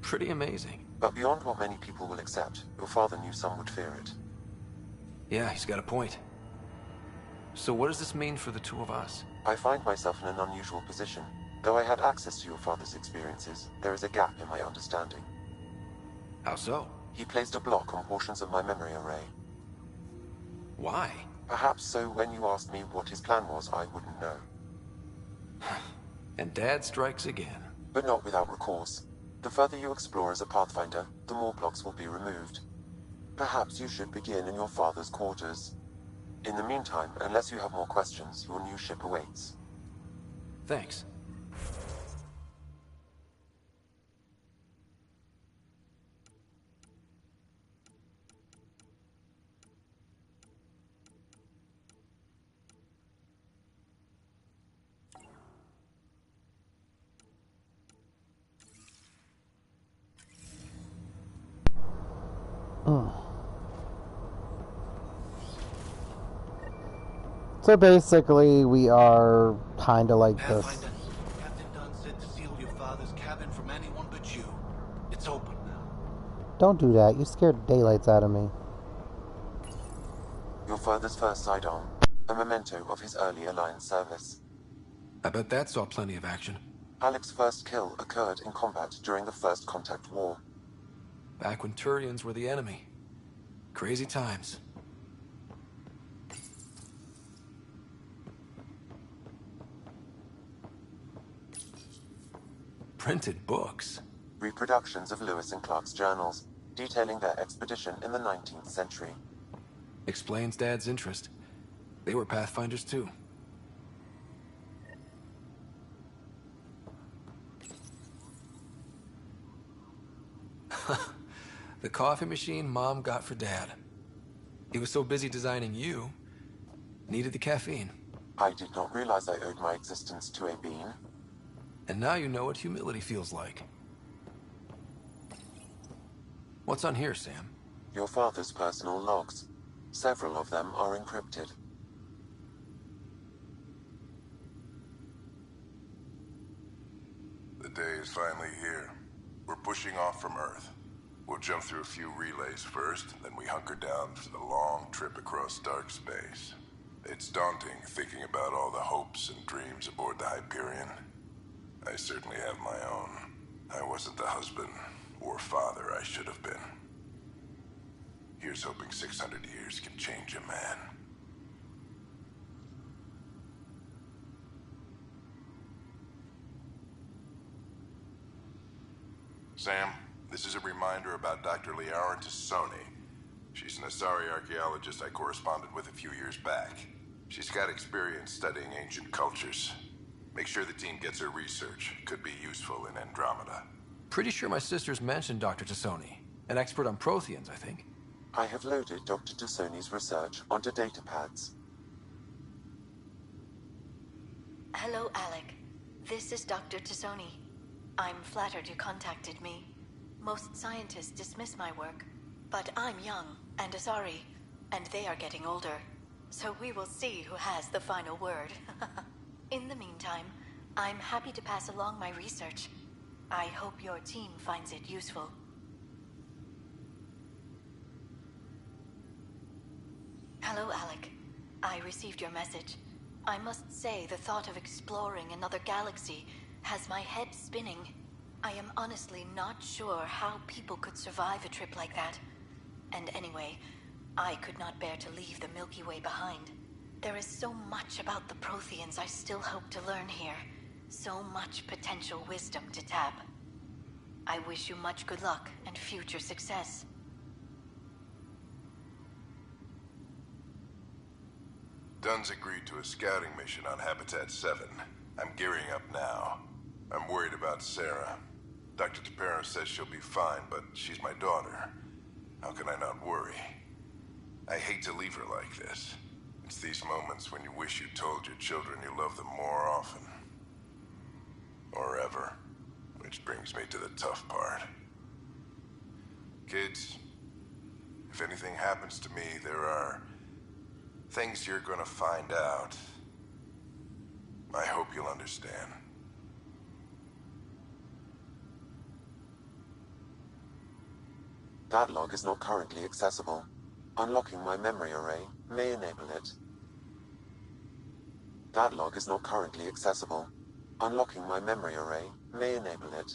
pretty amazing. But beyond what many people will accept, your father knew some would fear it. Yeah, he's got a point. So what does this mean for the two of us? I find myself in an unusual position. Though I had access to your father's experiences, there is a gap in my understanding. How so? He placed a block on portions of my memory array. Why? Perhaps so when you asked me what his plan was, I wouldn't know. And Dad strikes again. But not without recourse. The further you explore as a Pathfinder, the more blocks will be removed. Perhaps you should begin in your father's quarters. In the meantime, unless you have more questions, your new ship awaits. Thanks. So basically, we are kind of like this. Captain Dunn said to seal your father's cabin from anyone but you. It's open now. Don't do that. You scared the daylights out of me. Your father's first sidearm, a memento of his early Alliance service. I bet that saw plenty of action. Alec's first kill occurred in combat during the First Contact War. Back when Turians were the enemy. Crazy times. Printed books. Reproductions of Lewis and Clark's journals, detailing their expedition in the 19th century. Explains Dad's interest. They were Pathfinders too. The coffee machine Mom got for Dad. He was so busy designing you, needed the caffeine. I did not realize I owed my existence to a bean. And now you know what humility feels like. What's on here, Sam? Your father's personal logs. Several of them are encrypted. The day is finally here. We're pushing off from Earth. We'll jump through a few relays first, then we hunker down for the long trip across dark space. It's daunting thinking about all the hopes and dreams aboard the Hyperion. I certainly have my own. I wasn't the husband or father I should have been. Here's hoping 600 years can change a man. Sam, this is a reminder about Dr. Liara Tassoni. She's an Asari archaeologist I corresponded with a few years back. She's got experience studying ancient cultures. Make sure the team gets her research. Could be useful in Andromeda. Pretty sure my sister's mentioned Dr. Tassoni. An expert on Protheans, I think. I have loaded Dr. Tassoni's research onto datapads. Hello, Alec. This is Dr. Tassoni. I'm flattered you contacted me. Most scientists dismiss my work, but I'm young and Asari, and they are getting older. So we will see who has the final word. In the meantime, I'm happy to pass along my research. I hope your team finds it useful. Hello, Alec. I received your message. I must say the thought of exploring another galaxy has my head spinning. I am honestly not sure how people could survive a trip like that. And anyway, I could not bear to leave the Milky Way behind. There is so much about the Protheans I still hope to learn here. So much potential wisdom to tap. I wish you much good luck and future success. Dunn's agreed to a scouting mission on Habitat 7. I'm gearing up now. I'm worried about Sarah. Dr. Tapero says she'll be fine, but she's my daughter. How can I not worry? I hate to leave her like this. It's these moments when you wish you told your children you love them more often. Or ever. Which brings me to the tough part. Kids, if anything happens to me, there are things you're gonna find out. I hope you'll understand. That log is not currently accessible. Unlocking my memory array may enable it. That log is not currently accessible. Unlocking my memory array may enable it.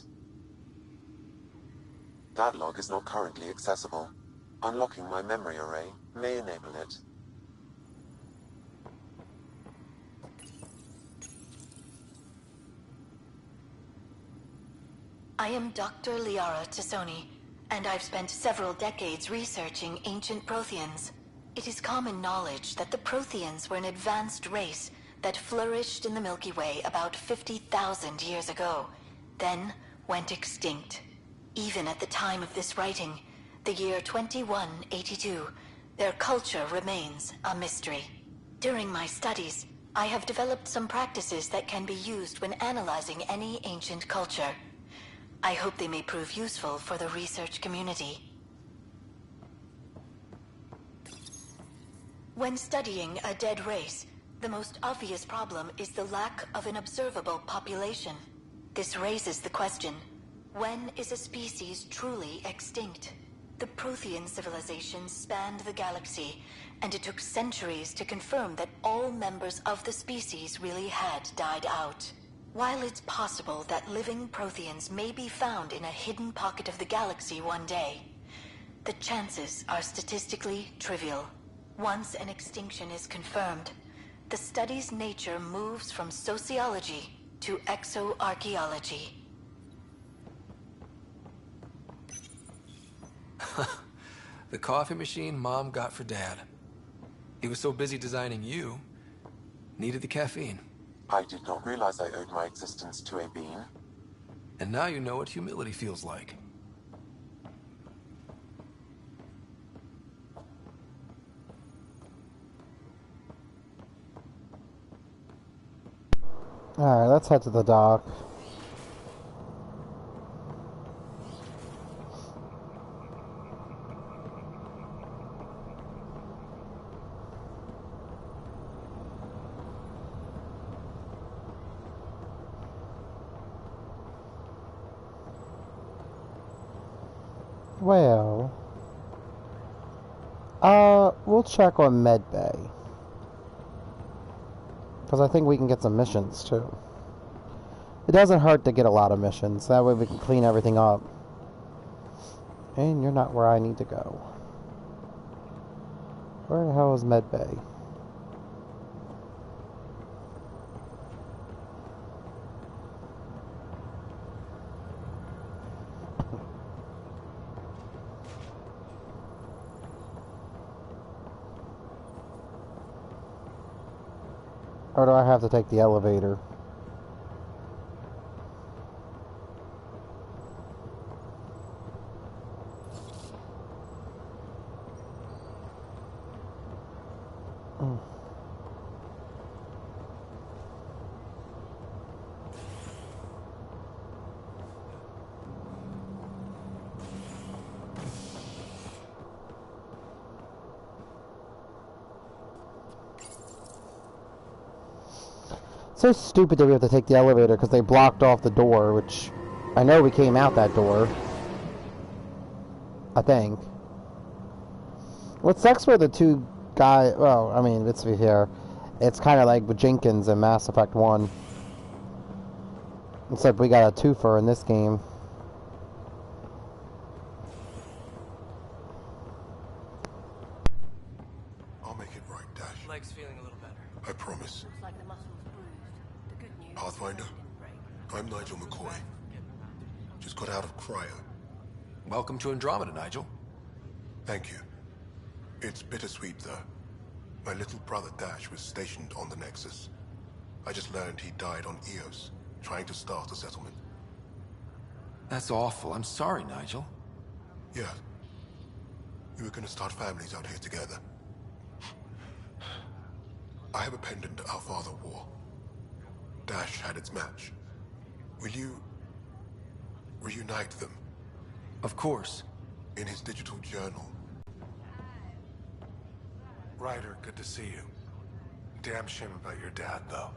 That log is not currently accessible. Unlocking my memory array may enable it. I am Dr. Liara Tassoni, and I've spent several decades researching ancient Protheans. It is common knowledge that the Protheans were an advanced race that flourished in the Milky Way about 50,000 years ago, then went extinct. Even at the time of this writing, the year 2182, their culture remains a mystery. During my studies, I have developed some practices that can be used when analyzing any ancient culture. I hope they may prove useful for the research community. When studying a dead race, the most obvious problem is the lack of an observable population. This raises the question, when is a species truly extinct? The Prothean civilization spanned the galaxy, and it took centuries to confirm that all members of the species really had died out. While it's possible that living Protheans may be found in a hidden pocket of the galaxy one day, the chances are statistically trivial. Once an extinction is confirmed, the study's nature moves from sociology to exoarchaeology. The coffee machine Mom got for Dad. He was so busy designing you, needed the caffeine. I did not realize I owed my existence to a bean. And now you know what humility feels like. Alright, let's head to the dock. Well, we'll check on Medbay. Because I think we can get some missions, too. It doesn't hurt to get a lot of missions. That way we can clean everything up. And you're not where I need to go. Where the hell is Medbay? Or do I have to take the elevator? So stupid that we have to take the elevator because they blocked off the door, which I know we came out that door. I think. What sucks for the two guys, well, I mean, let's be fair, it's kind of like with Jenkins in Mass Effect 1. Except we got a twofer in this game. I'll make it right, Dash. Leg's feeling a little better. I promise. Looks like the muscle's bruised. The good news. Pathfinder, I'm Nigel McCoy. Just got out of cryo. Welcome to Andromeda, Nigel. Thank you. It's bittersweet, though. My little brother Dash was stationed on the Nexus. I just learned he died on Eos, trying to start a settlement. That's awful. I'm sorry, Nigel. Yeah. We were gonna start families out here together. I have a pendant our father wore. Dash had its match. Will you reunite them? Of course. In his digital journal. Ryder, good to see you. Damn shame about your dad, though.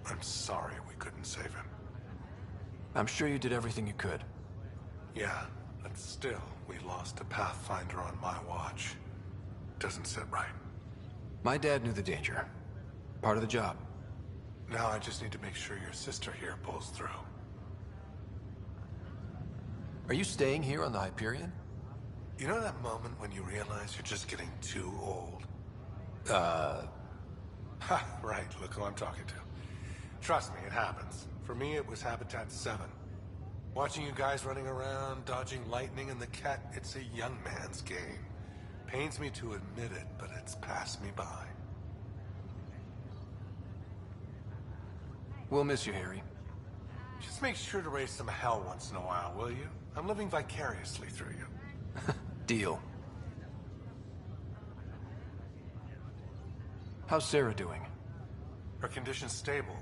I'm sorry we couldn't save him. I'm sure you did everything you could. Yeah, but still, we lost a Pathfinder on my watch. Doesn't sit right. My dad knew the danger. Part of the job. Now I just need to make sure your sister here pulls through. Are you staying here on the Hyperion? You know that moment when you realize you're just getting too old? Ha, right, look who I'm talking to. Trust me, it happens. For me, it was Habitat 7. Watching you guys running around, dodging lightning and the cat, it's a young man's game. Pains me to admit it, but it's passed me by. We'll miss you, Harry. Just make sure to raise some hell once in a while, will you? I'm living vicariously through you. Deal. How's Sarah doing? Her condition's stable.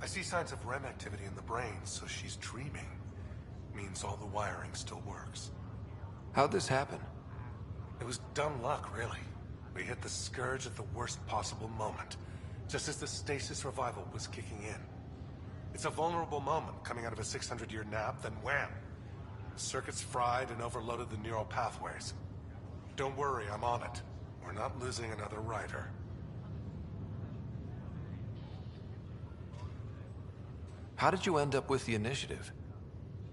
I see signs of REM activity in the brain, so she's dreaming. Means all the wiring still works. How'd this happen? It was dumb luck, really. We hit the Scourge at the worst possible moment, just as the stasis revival was kicking in. It's a vulnerable moment coming out of a 600-year nap, then wham! Circuits fried and overloaded the neural pathways. Don't worry, I'm on it. We're not losing another Ryder. How did you end up with the initiative?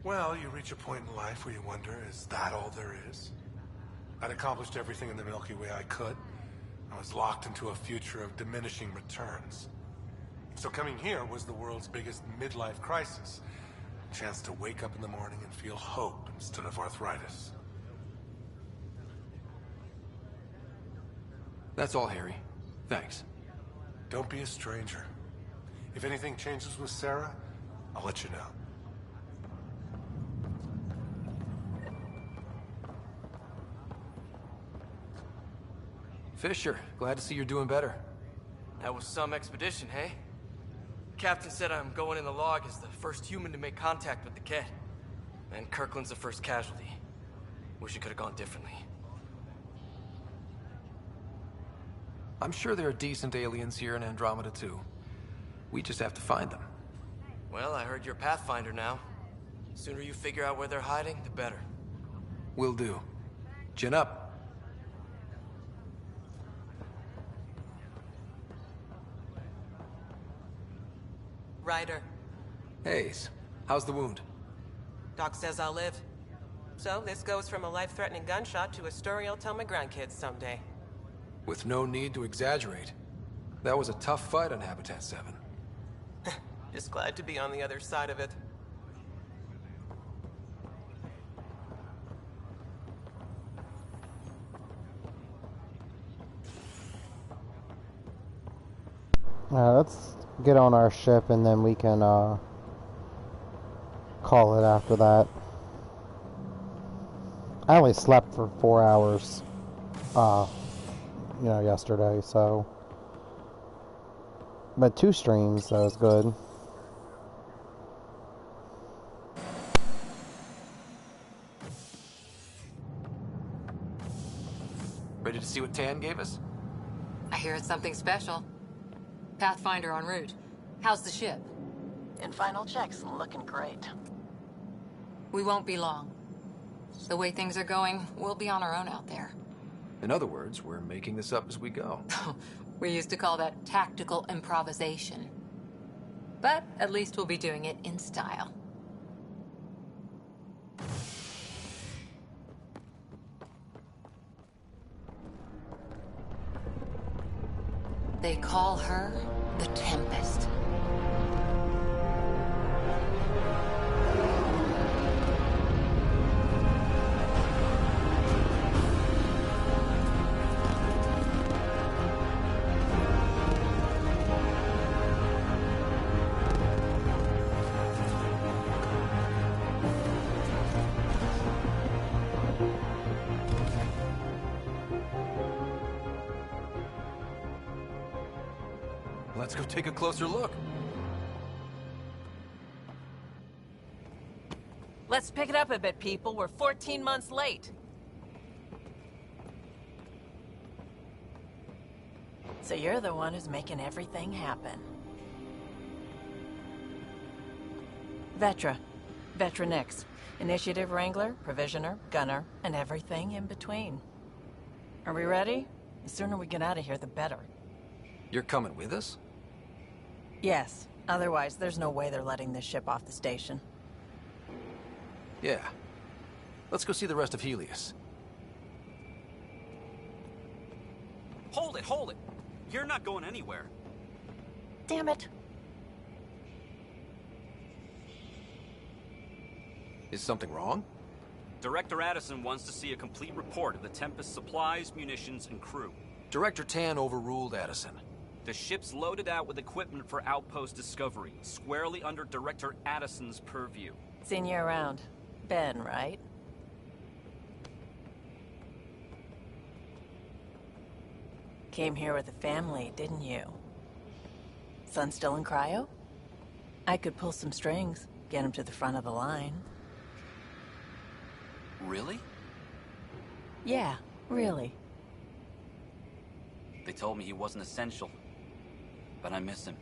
Well, you reach a point in life where you wonder, is that all there is? I'd accomplished everything in the Milky Way I could. I was locked into a future of diminishing returns. So coming here was the world's biggest midlife crisis. A chance to wake up in the morning and feel hope instead of arthritis. That's all, Harry. Thanks. Don't be a stranger. If anything changes with Sarah, I'll let you know. Fisher, glad to see you're doing better. That was some expedition, hey? captain said I'm going in the log as the first human to make contact with the Ket. And Kirkland's the first casualty. Wish it could have gone differently. I'm sure there are decent aliens here in Andromeda too. We just have to find them. Well, I heard you're Pathfinder now. Sooner you figure out where they're hiding, the better. Will do. Chin up. Ryder. Hayes, how's the wound? Doc says I'll live. So this goes from a life-threatening gunshot to a story I'll tell my grandkids someday. With no need to exaggerate. That was a tough fight on Habitat 7. Just glad to be on the other side of it. Let's get on our ship and then we can call it after that. I only slept for 4 hours, yesterday, so. But 2 streams, that was good. Ready to see what Tan gave us? I hear it's something special. Pathfinder en route. How's the ship? In final checks, looking great. We won't be long. The way things are going, we'll be on our own out there. In other words, we're making this up as we go. We used to call that tactical improvisation. But at least we'll be doing it in style. They call her the Tempest. Let's go take a closer look. Let's pick it up a bit, people. We're 14 months late. So you're the one who's making everything happen. Vetra. Vetra Nix. Initiative Wrangler, Provisioner, Gunner, and everything in between. Are we ready? The sooner we get out of here, the better. You're coming with us? Yes. Otherwise, there's no way they're letting this ship off the station. Yeah. Let's go see the rest of Helios. Hold it, hold it! You're not going anywhere. Damn it. Is something wrong? Director Addison wants to see a complete report of the Tempest supplies, munitions, and crew. Director Tan overruled Addison. The ship's loaded out with equipment for outpost discovery, squarely under Director Addison's purview. Seen you around. Ben, right? Came here with a family, didn't you? Son still in cryo? I could pull some strings, get him to the front of the line. Really? Yeah, really. They told me he wasn't essential, but I miss him.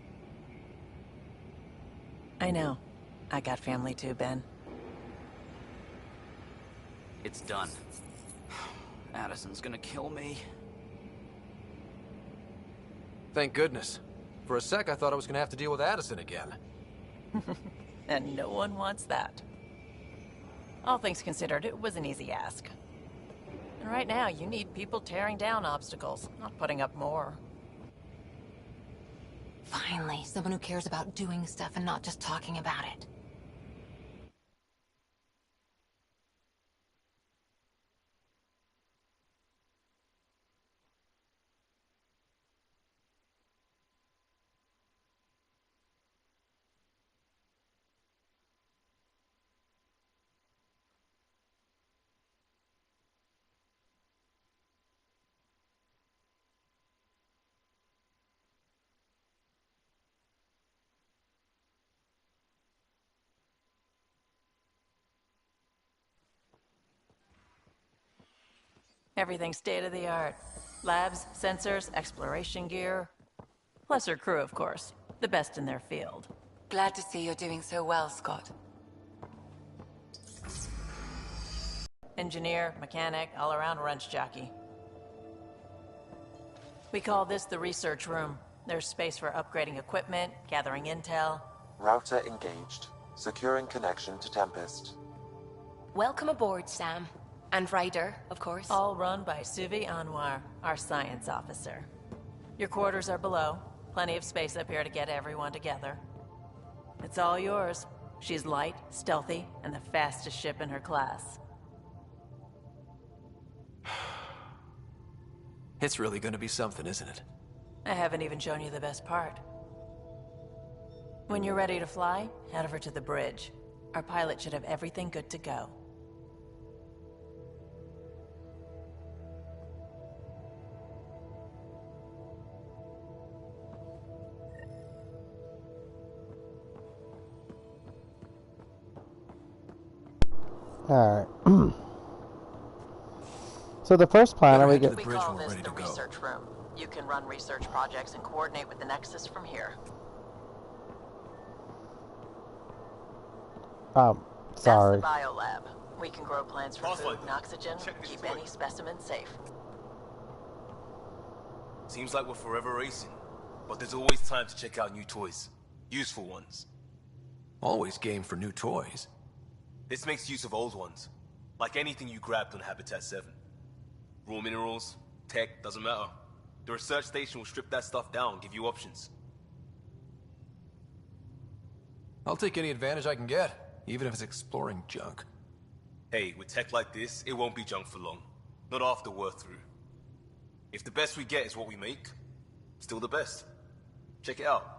I know. I got family too, Ben. It's done. Addison's gonna kill me. Thank goodness. For a sec, I thought I was gonna have to deal with Addison again. And no one wants that. All things considered, it was an easy ask. And right now, you need people tearing down obstacles, not putting up more. Finally, someone who cares about doing stuff and not just talking about it. Everything state-of-the-art. Labs, sensors, exploration gear. Plus her crew, of course. The best in their field. Glad to see you're doing so well, Scott. Engineer, mechanic, all-around wrench jockey. We call this the research room. There's space for upgrading equipment, gathering intel. Router engaged. Securing connection to Tempest. Welcome aboard, Sam. And Ryder, of course. All run by Suvi Anwar, our science officer. Your quarters are below. Plenty of space up here to get everyone together. It's all yours. She's light, stealthy, and the fastest ship in her class. It's really gonna be something, isn't it? I haven't even shown you the best part. When you're ready to fly, head over to the bridge. Our pilot should have everything good to go. Alright. So the first planet we get... We call this the research room. You can run research projects and coordinate with the Nexus from here. Sorry. That's the biolab. We can grow plants for food and oxygen, keep any specimen safe. Seems like we're forever racing, but there's always time to check out new toys. Useful ones. Always game for new toys. This makes use of old ones. Like anything you grabbed on Habitat 7. Raw minerals, tech, doesn't matter. The research station will strip that stuff down, give you options. I'll take any advantage I can get, even if it's exploring junk. Hey, with tech like this, it won't be junk for long. Not after we're through. If the best we get is what we make, still the best. Check it out.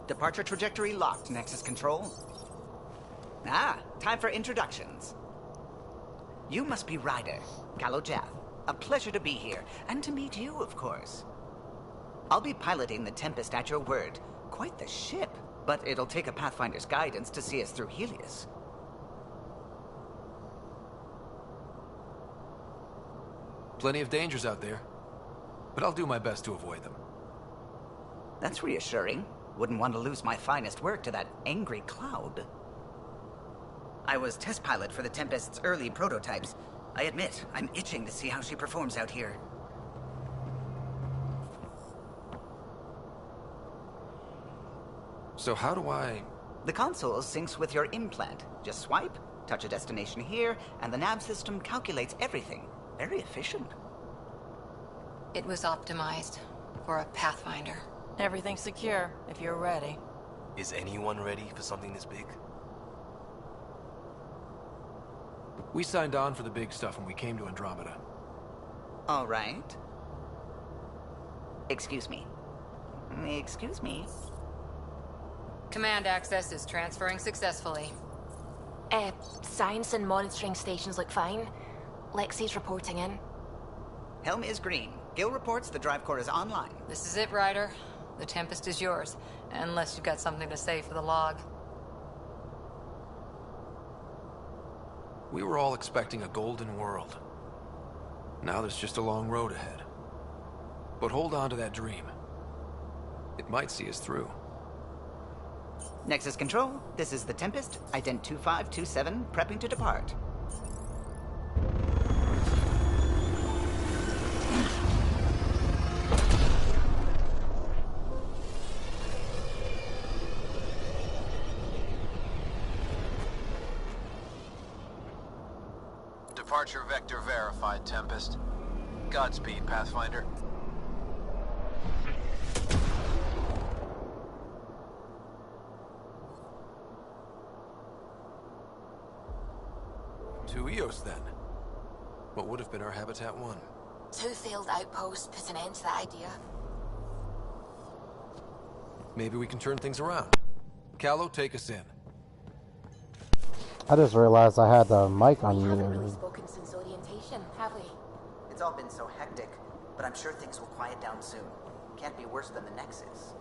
Departure trajectory locked, Nexus Control. Ah, time for introductions. You must be Ryder, Kalojath. A pleasure to be here, and to meet you, of course. I'll be piloting the Tempest at your word. Quite the ship, but it'll take a Pathfinder's guidance to see us through Helios. Plenty of dangers out there, but I'll do my best to avoid them. That's reassuring. Wouldn't want to lose my finest work to that angry cloud. I was test pilot for the Tempest's early prototypes. I admit, I'm itching to see how she performs out here. So how do I... The console syncs with your implant. Just swipe, touch a destination here, and the nav system calculates everything. Very efficient. It was optimized for a Pathfinder. Everything's secure, if you're ready. Is anyone ready for something this big? We signed on for the big stuff when we came to Andromeda. All right. Excuse me. Excuse me. Command access is transferring successfully. Science and monitoring stations look fine. Lexi's reporting in. Helm is green. Gil reports the drive core is online. This is it, Ryder. The Tempest is yours, unless you've got something to say for the log. We were all expecting a golden world. Now there's just a long road ahead. But hold on to that dream. It might see us through. Nexus Control, this is the Tempest, ident 2527, prepping to depart. Departure vector verified, Tempest. Godspeed, Pathfinder. Two EOS then. What would have been our Habitat 1? 2 failed outposts put an end to that idea. Maybe we can turn things around. Callow, take us in. I just realized I had the mic on We haven't mute. really spoken since orientation, have we? It's all been so hectic, but I'm sure things will quiet down soon. Can't be worse than the Nexus.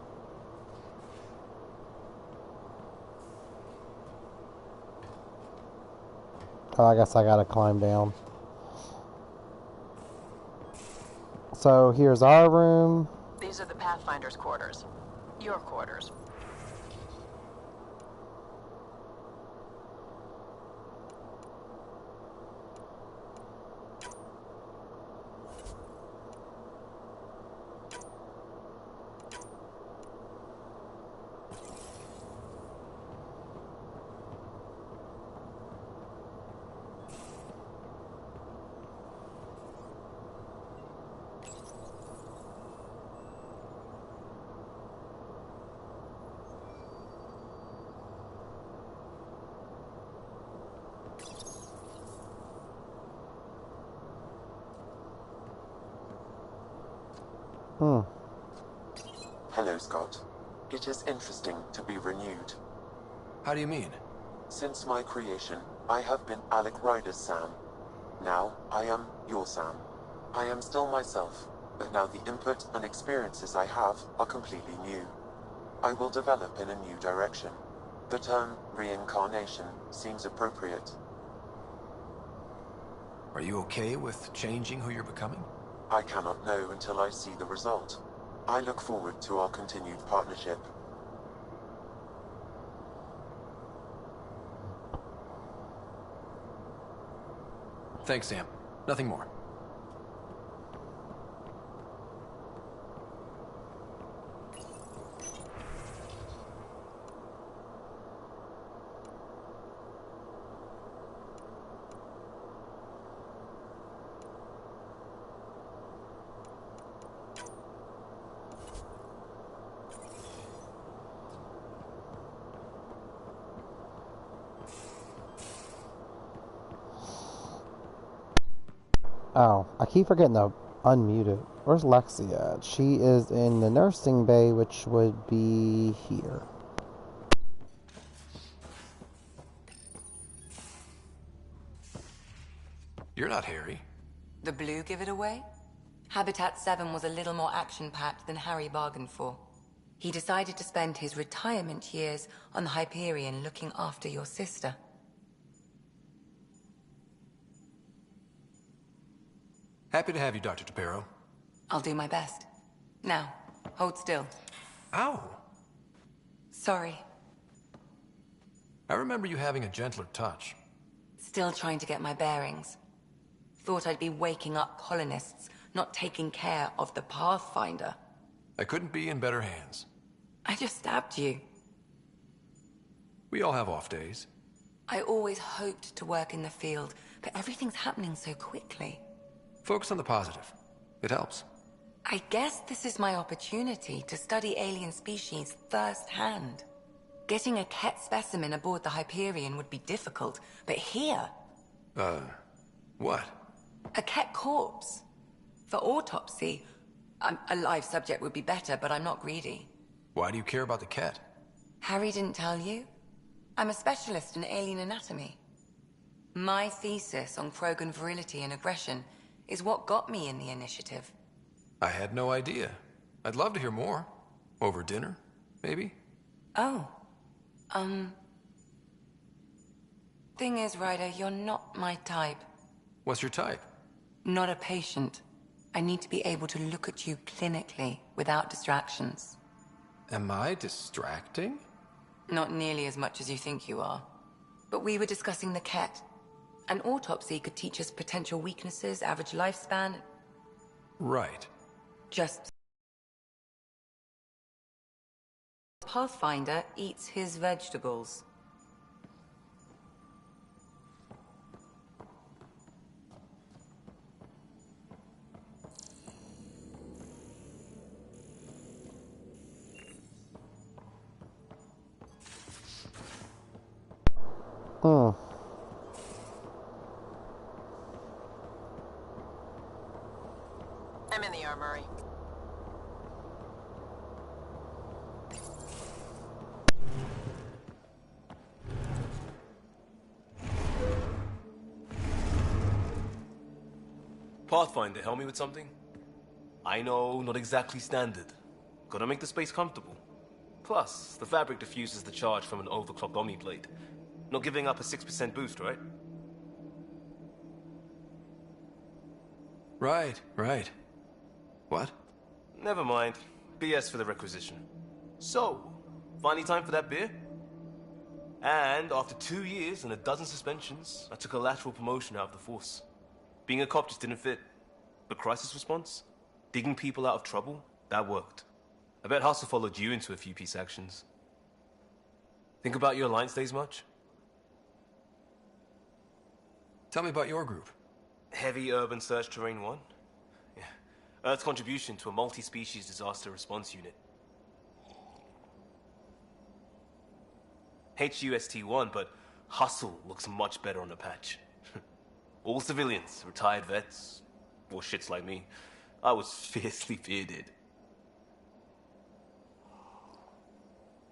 Oh, I guess I gotta climb down. So here's our room. These are the Pathfinder's quarters. Your quarters. Hello, Scott. It is interesting to be renewed. How do you mean? Since my creation, I have been Alec Ryder's Sam. Now, I am your Sam. I am still myself, but now the input and experiences I have are completely new. I will develop in a new direction. The term reincarnation seems appropriate. Are you okay with changing who you're becoming? I cannot know until I see the result. I look forward to our continued partnership. Thanks, Sam. Nothing more. Oh, I keep forgetting to unmute it. Where's Lexi at? She is in the nursing bay, which would be here. You're not Harry. The blue give it away? Habitat 7 was a little more action-packed than Harry bargained for. He decided to spend his retirement years on the Hyperion looking after your sister. Happy to have you, Dr. DePero. I'll do my best. Now, hold still. Ow! Sorry. I remember you having a gentler touch. Still trying to get my bearings. Thought I'd be waking up colonists, not taking care of the Pathfinder. I couldn't be in better hands. I just stabbed you. We all have off days. I always hoped to work in the field, but everything's happening so quickly. Focus on the positive. It helps. I guess this is my opportunity to study alien species firsthand. Getting a Ket specimen aboard the Hyperion would be difficult, but here... What? A Ket corpse. For autopsy, a live subject would be better, but I'm not greedy. Why do you care about the Ket? Harry didn't tell you? I'm a specialist in alien anatomy. My thesis on Krogan virility and aggression is what got me in the initiative. I had no idea. I'd love to hear more. Over dinner, maybe? Oh. Thing is, Ryder, you're not my type. What's your type? Not a patient. I need to be able to look at you clinically, without distractions. Am I distracting? Not nearly as much as you think you are. But we were discussing the Ket. An autopsy could teach us potential weaknesses, average lifespan. Right. Just... Pathfinder eats his vegetables. Hmm. I'm in the armory. Pathfinder, help me with something? I know, not exactly standard. Gotta make the space comfortable. Plus, the fabric diffuses the charge from an overclocked Omni blade. Not giving up a 6% boost, right? Right. What? Never mind. BS for the requisition. So, finally time for that beer? And after 2 years and a dozen suspensions, I took a lateral promotion out of the force. Being a cop just didn't fit. But crisis response? Digging people out of trouble? That worked. I bet Hustle followed you into a few peace actions. Think about your Alliance days much? Tell me about your group. Heavy Urban Search Terrain 1? Yeah. Earth's contribution to a multi-species disaster response unit. HUST-1, but Hustle looks much better on the patch. All civilians, retired vets, or shits like me. I was fiercely bearded.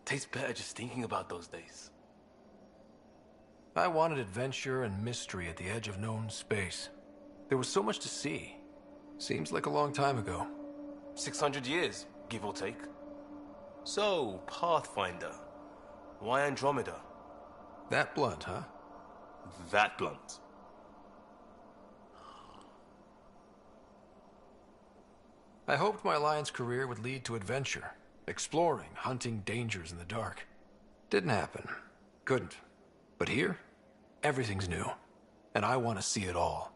Tastes better just thinking about those days. I wanted adventure and mystery at the edge of known space. There was so much to see. Seems like a long time ago. 600 years, give or take. So, Pathfinder. Why Andromeda? That blunt, huh? That blunt. I hoped my Alliance career would lead to adventure. Exploring, hunting dangers in the dark. Didn't happen. Couldn't. But here, everything's new. And I want to see it all.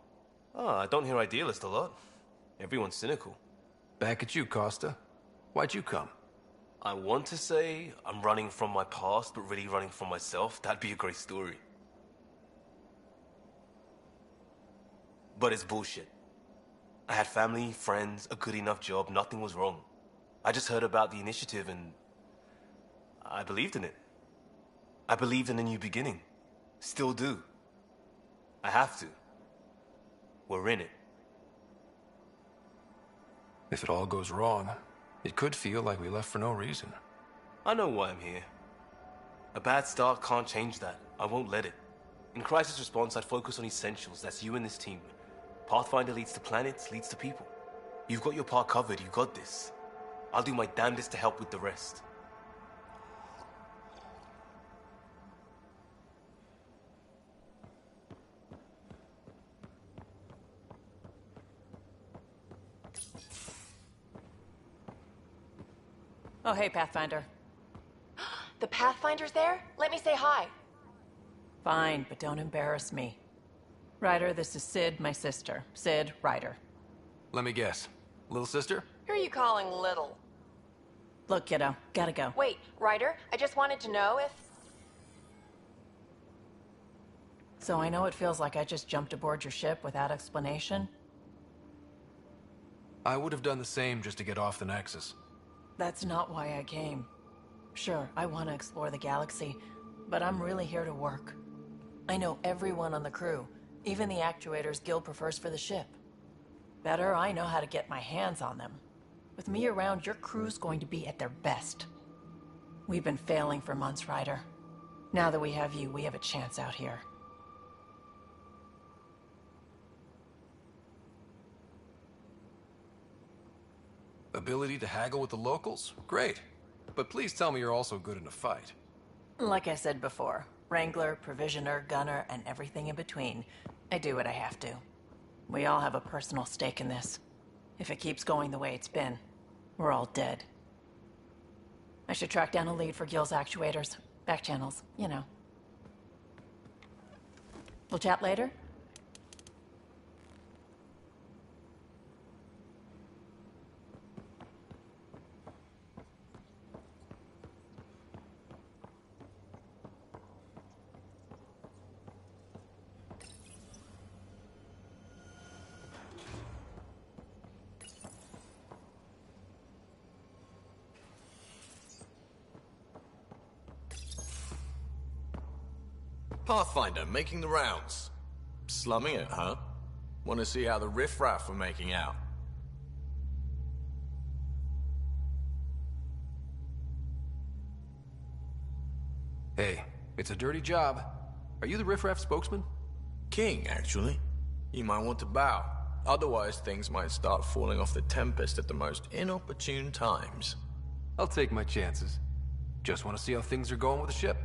Ah, I don't hear Idealist a lot. Everyone's cynical. Back at you, Costa. Why'd you come? I want to say I'm running from my past, but really running from myself. That'd be a great story. But it's bullshit. I had family, friends, a good enough job, nothing was wrong. I just heard about the initiative and I believed in it. I believed in a new beginning. Still do. I have to. We're in it. If it all goes wrong, it could feel like we left for no reason. I know why I'm here. A bad start can't change that. I won't let it. In crisis response, I'd focus on essentials. That's you and this team. Pathfinder leads to planets, leads to people. You've got your part covered. You got this. I'll do my damnedest to help with the rest. Oh, hey, Pathfinder. The Pathfinder's there? Let me say hi. Fine, but don't embarrass me. Ryder, this is Sid, my sister. Sid, Ryder. Let me guess. Little sister? Who are you calling little? Look, kiddo, gotta go. Wait, Ryder, I just wanted to know if... So I know it feels like I just jumped aboard your ship without explanation. I would have done the same just to get off the Nexus. That's not why I came. Sure, I want to explore the galaxy, but I'm really here to work. I know everyone on the crew, even the actuators Gil prefers for the ship. Better, I know how to get my hands on them. With me around, your crew's going to be at their best. We've been failing for months, Ryder. Now that we have you, we have a chance out here. Ability to haggle with the locals? Great. But please tell me you're also good in a fight. Like I said before, Wrangler, Provisioner, Gunner, and everything in between. I do what I have to. We all have a personal stake in this. If it keeps going the way it's been, we're all dead. I should track down a lead for Gil's actuators. Back channels, you know. We'll chat later? Pathfinder, making the rounds. Slumming it, huh? Want to see how the riffraff are making out? Hey, it's a dirty job. Are you the riffraff spokesman? King, actually. You might want to bow. Otherwise, things might start falling off the Tempest at the most inopportune times. I'll take my chances. Just want to see how things are going with the ship.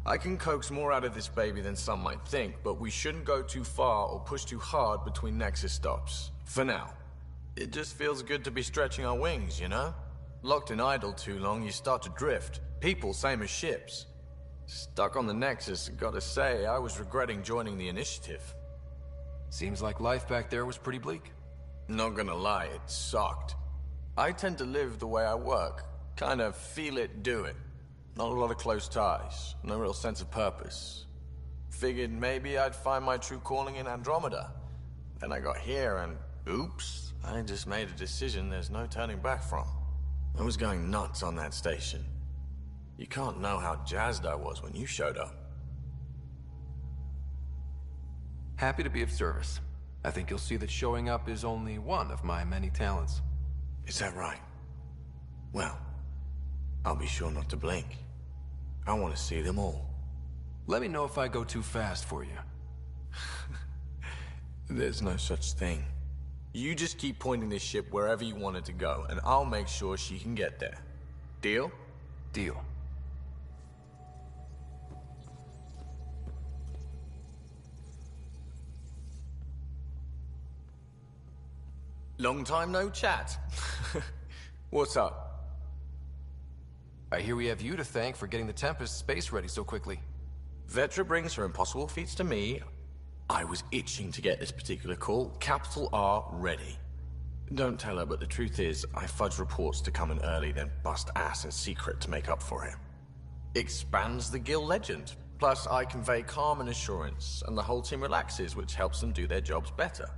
I can coax more out of this baby than some might think, but we shouldn't go too far or push too hard between Nexus stops. For now. It just feels good to be stretching our wings, you know? Locked in idle too long, you start to drift. People, same as ships. Stuck on the Nexus, gotta say, I was regretting joining the initiative. Seems like life back there was pretty bleak. Not gonna lie, it sucked. I tend to live the way I work. Kind of feel it, do it. Not a lot of close ties, no real sense of purpose. Figured maybe I'd find my true calling in Andromeda. Then I got here and, oops, I just made a decision there's no turning back from. I was going nuts on that station. You can't know how jazzed I was when you showed up. Happy to be of service. I think you'll see that showing up is only one of my many talents. Is that right? Well, I'll be sure not to blink. I want to see them all. Let me know if I go too fast for you. There's no such thing. You just keep pointing this ship wherever you want it to go, and I'll make sure she can get there. Deal? Deal. Long time no chat. What's up? I hear we have you to thank for getting the Tempest space ready so quickly. Vetra brings her impossible feats to me. I was itching to get this particular call. Capital R ready. Don't tell her, but the truth is, I fudge reports to come in early, then bust ass in secret to make up for it. Expands the guild legend. Plus, I convey calm and assurance, and the whole team relaxes, which helps them do their jobs better.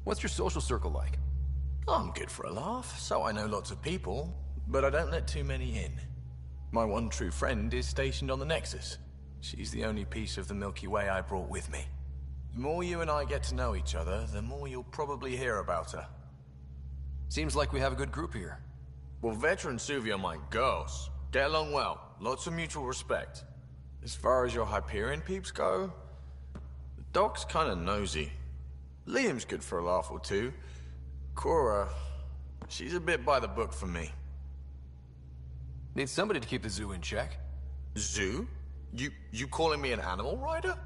What's your social circle like? I'm good for a laugh, so I know lots of people, but I don't let too many in. My one true friend is stationed on the Nexus. She's the only piece of the Milky Way I brought with me. The more you and I get to know each other, the more you'll probably hear about her. Seems like we have a good group here. Well, Vetra and Suvi are my girls. Get along well. Lots of mutual respect. As far as your Hyperion peeps go, the doc's kinda nosy. Liam's good for a laugh or two. Cora, she's a bit by the book for me. Need somebody to keep the zoo in check. Zoo? You calling me an animal rider?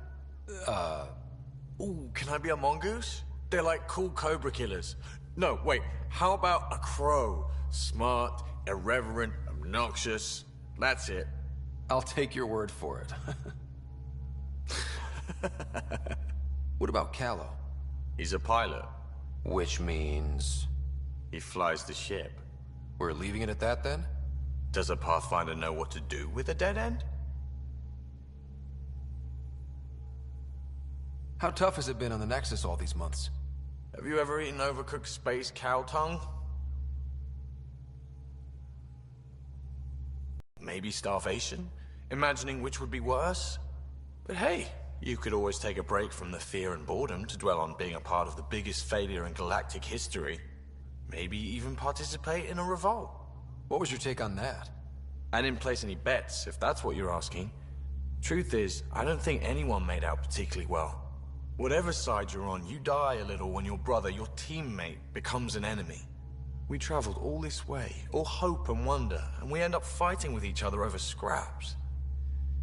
Ooh, can I be a mongoose? They're like cool cobra killers. No, wait, how about a crow? Smart, irreverent, obnoxious. That's it. I'll take your word for it. What about Callow? He's a pilot. Which means... he flies the ship. We're leaving it at that, then? Does a Pathfinder know what to do with a dead end? How tough has it been on the Nexus all these months? Have you ever eaten overcooked space cow tongue? Maybe starvation? Imagining which would be worse? But hey, you could always take a break from the fear and boredom to dwell on being a part of the biggest failure in galactic history. Maybe even participate in a revolt. What was your take on that? I didn't place any bets, if that's what you're asking. Truth is, I don't think anyone made out particularly well. Whatever side you're on, you die a little when your brother, your teammate, becomes an enemy. We traveled all this way, all hope and wonder, and we end up fighting with each other over scraps.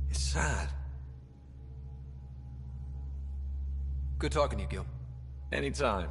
It's sad. Good talking to you, Gil. Anytime.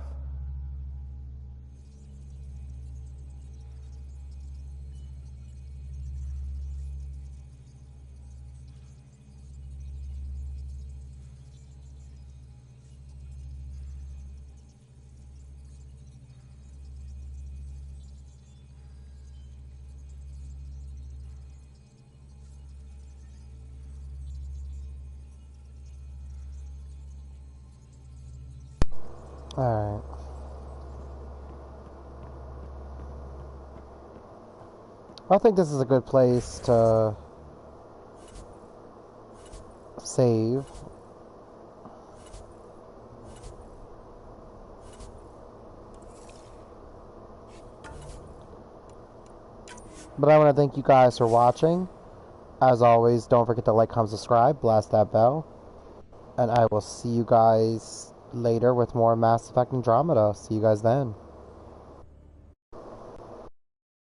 Alright. I think this is a good place to save. But I want to thank you guys for watching. As always, don't forget to like, comment, subscribe, blast that bell. And I will see you guys later with more Mass Effect Andromeda. See you guys then.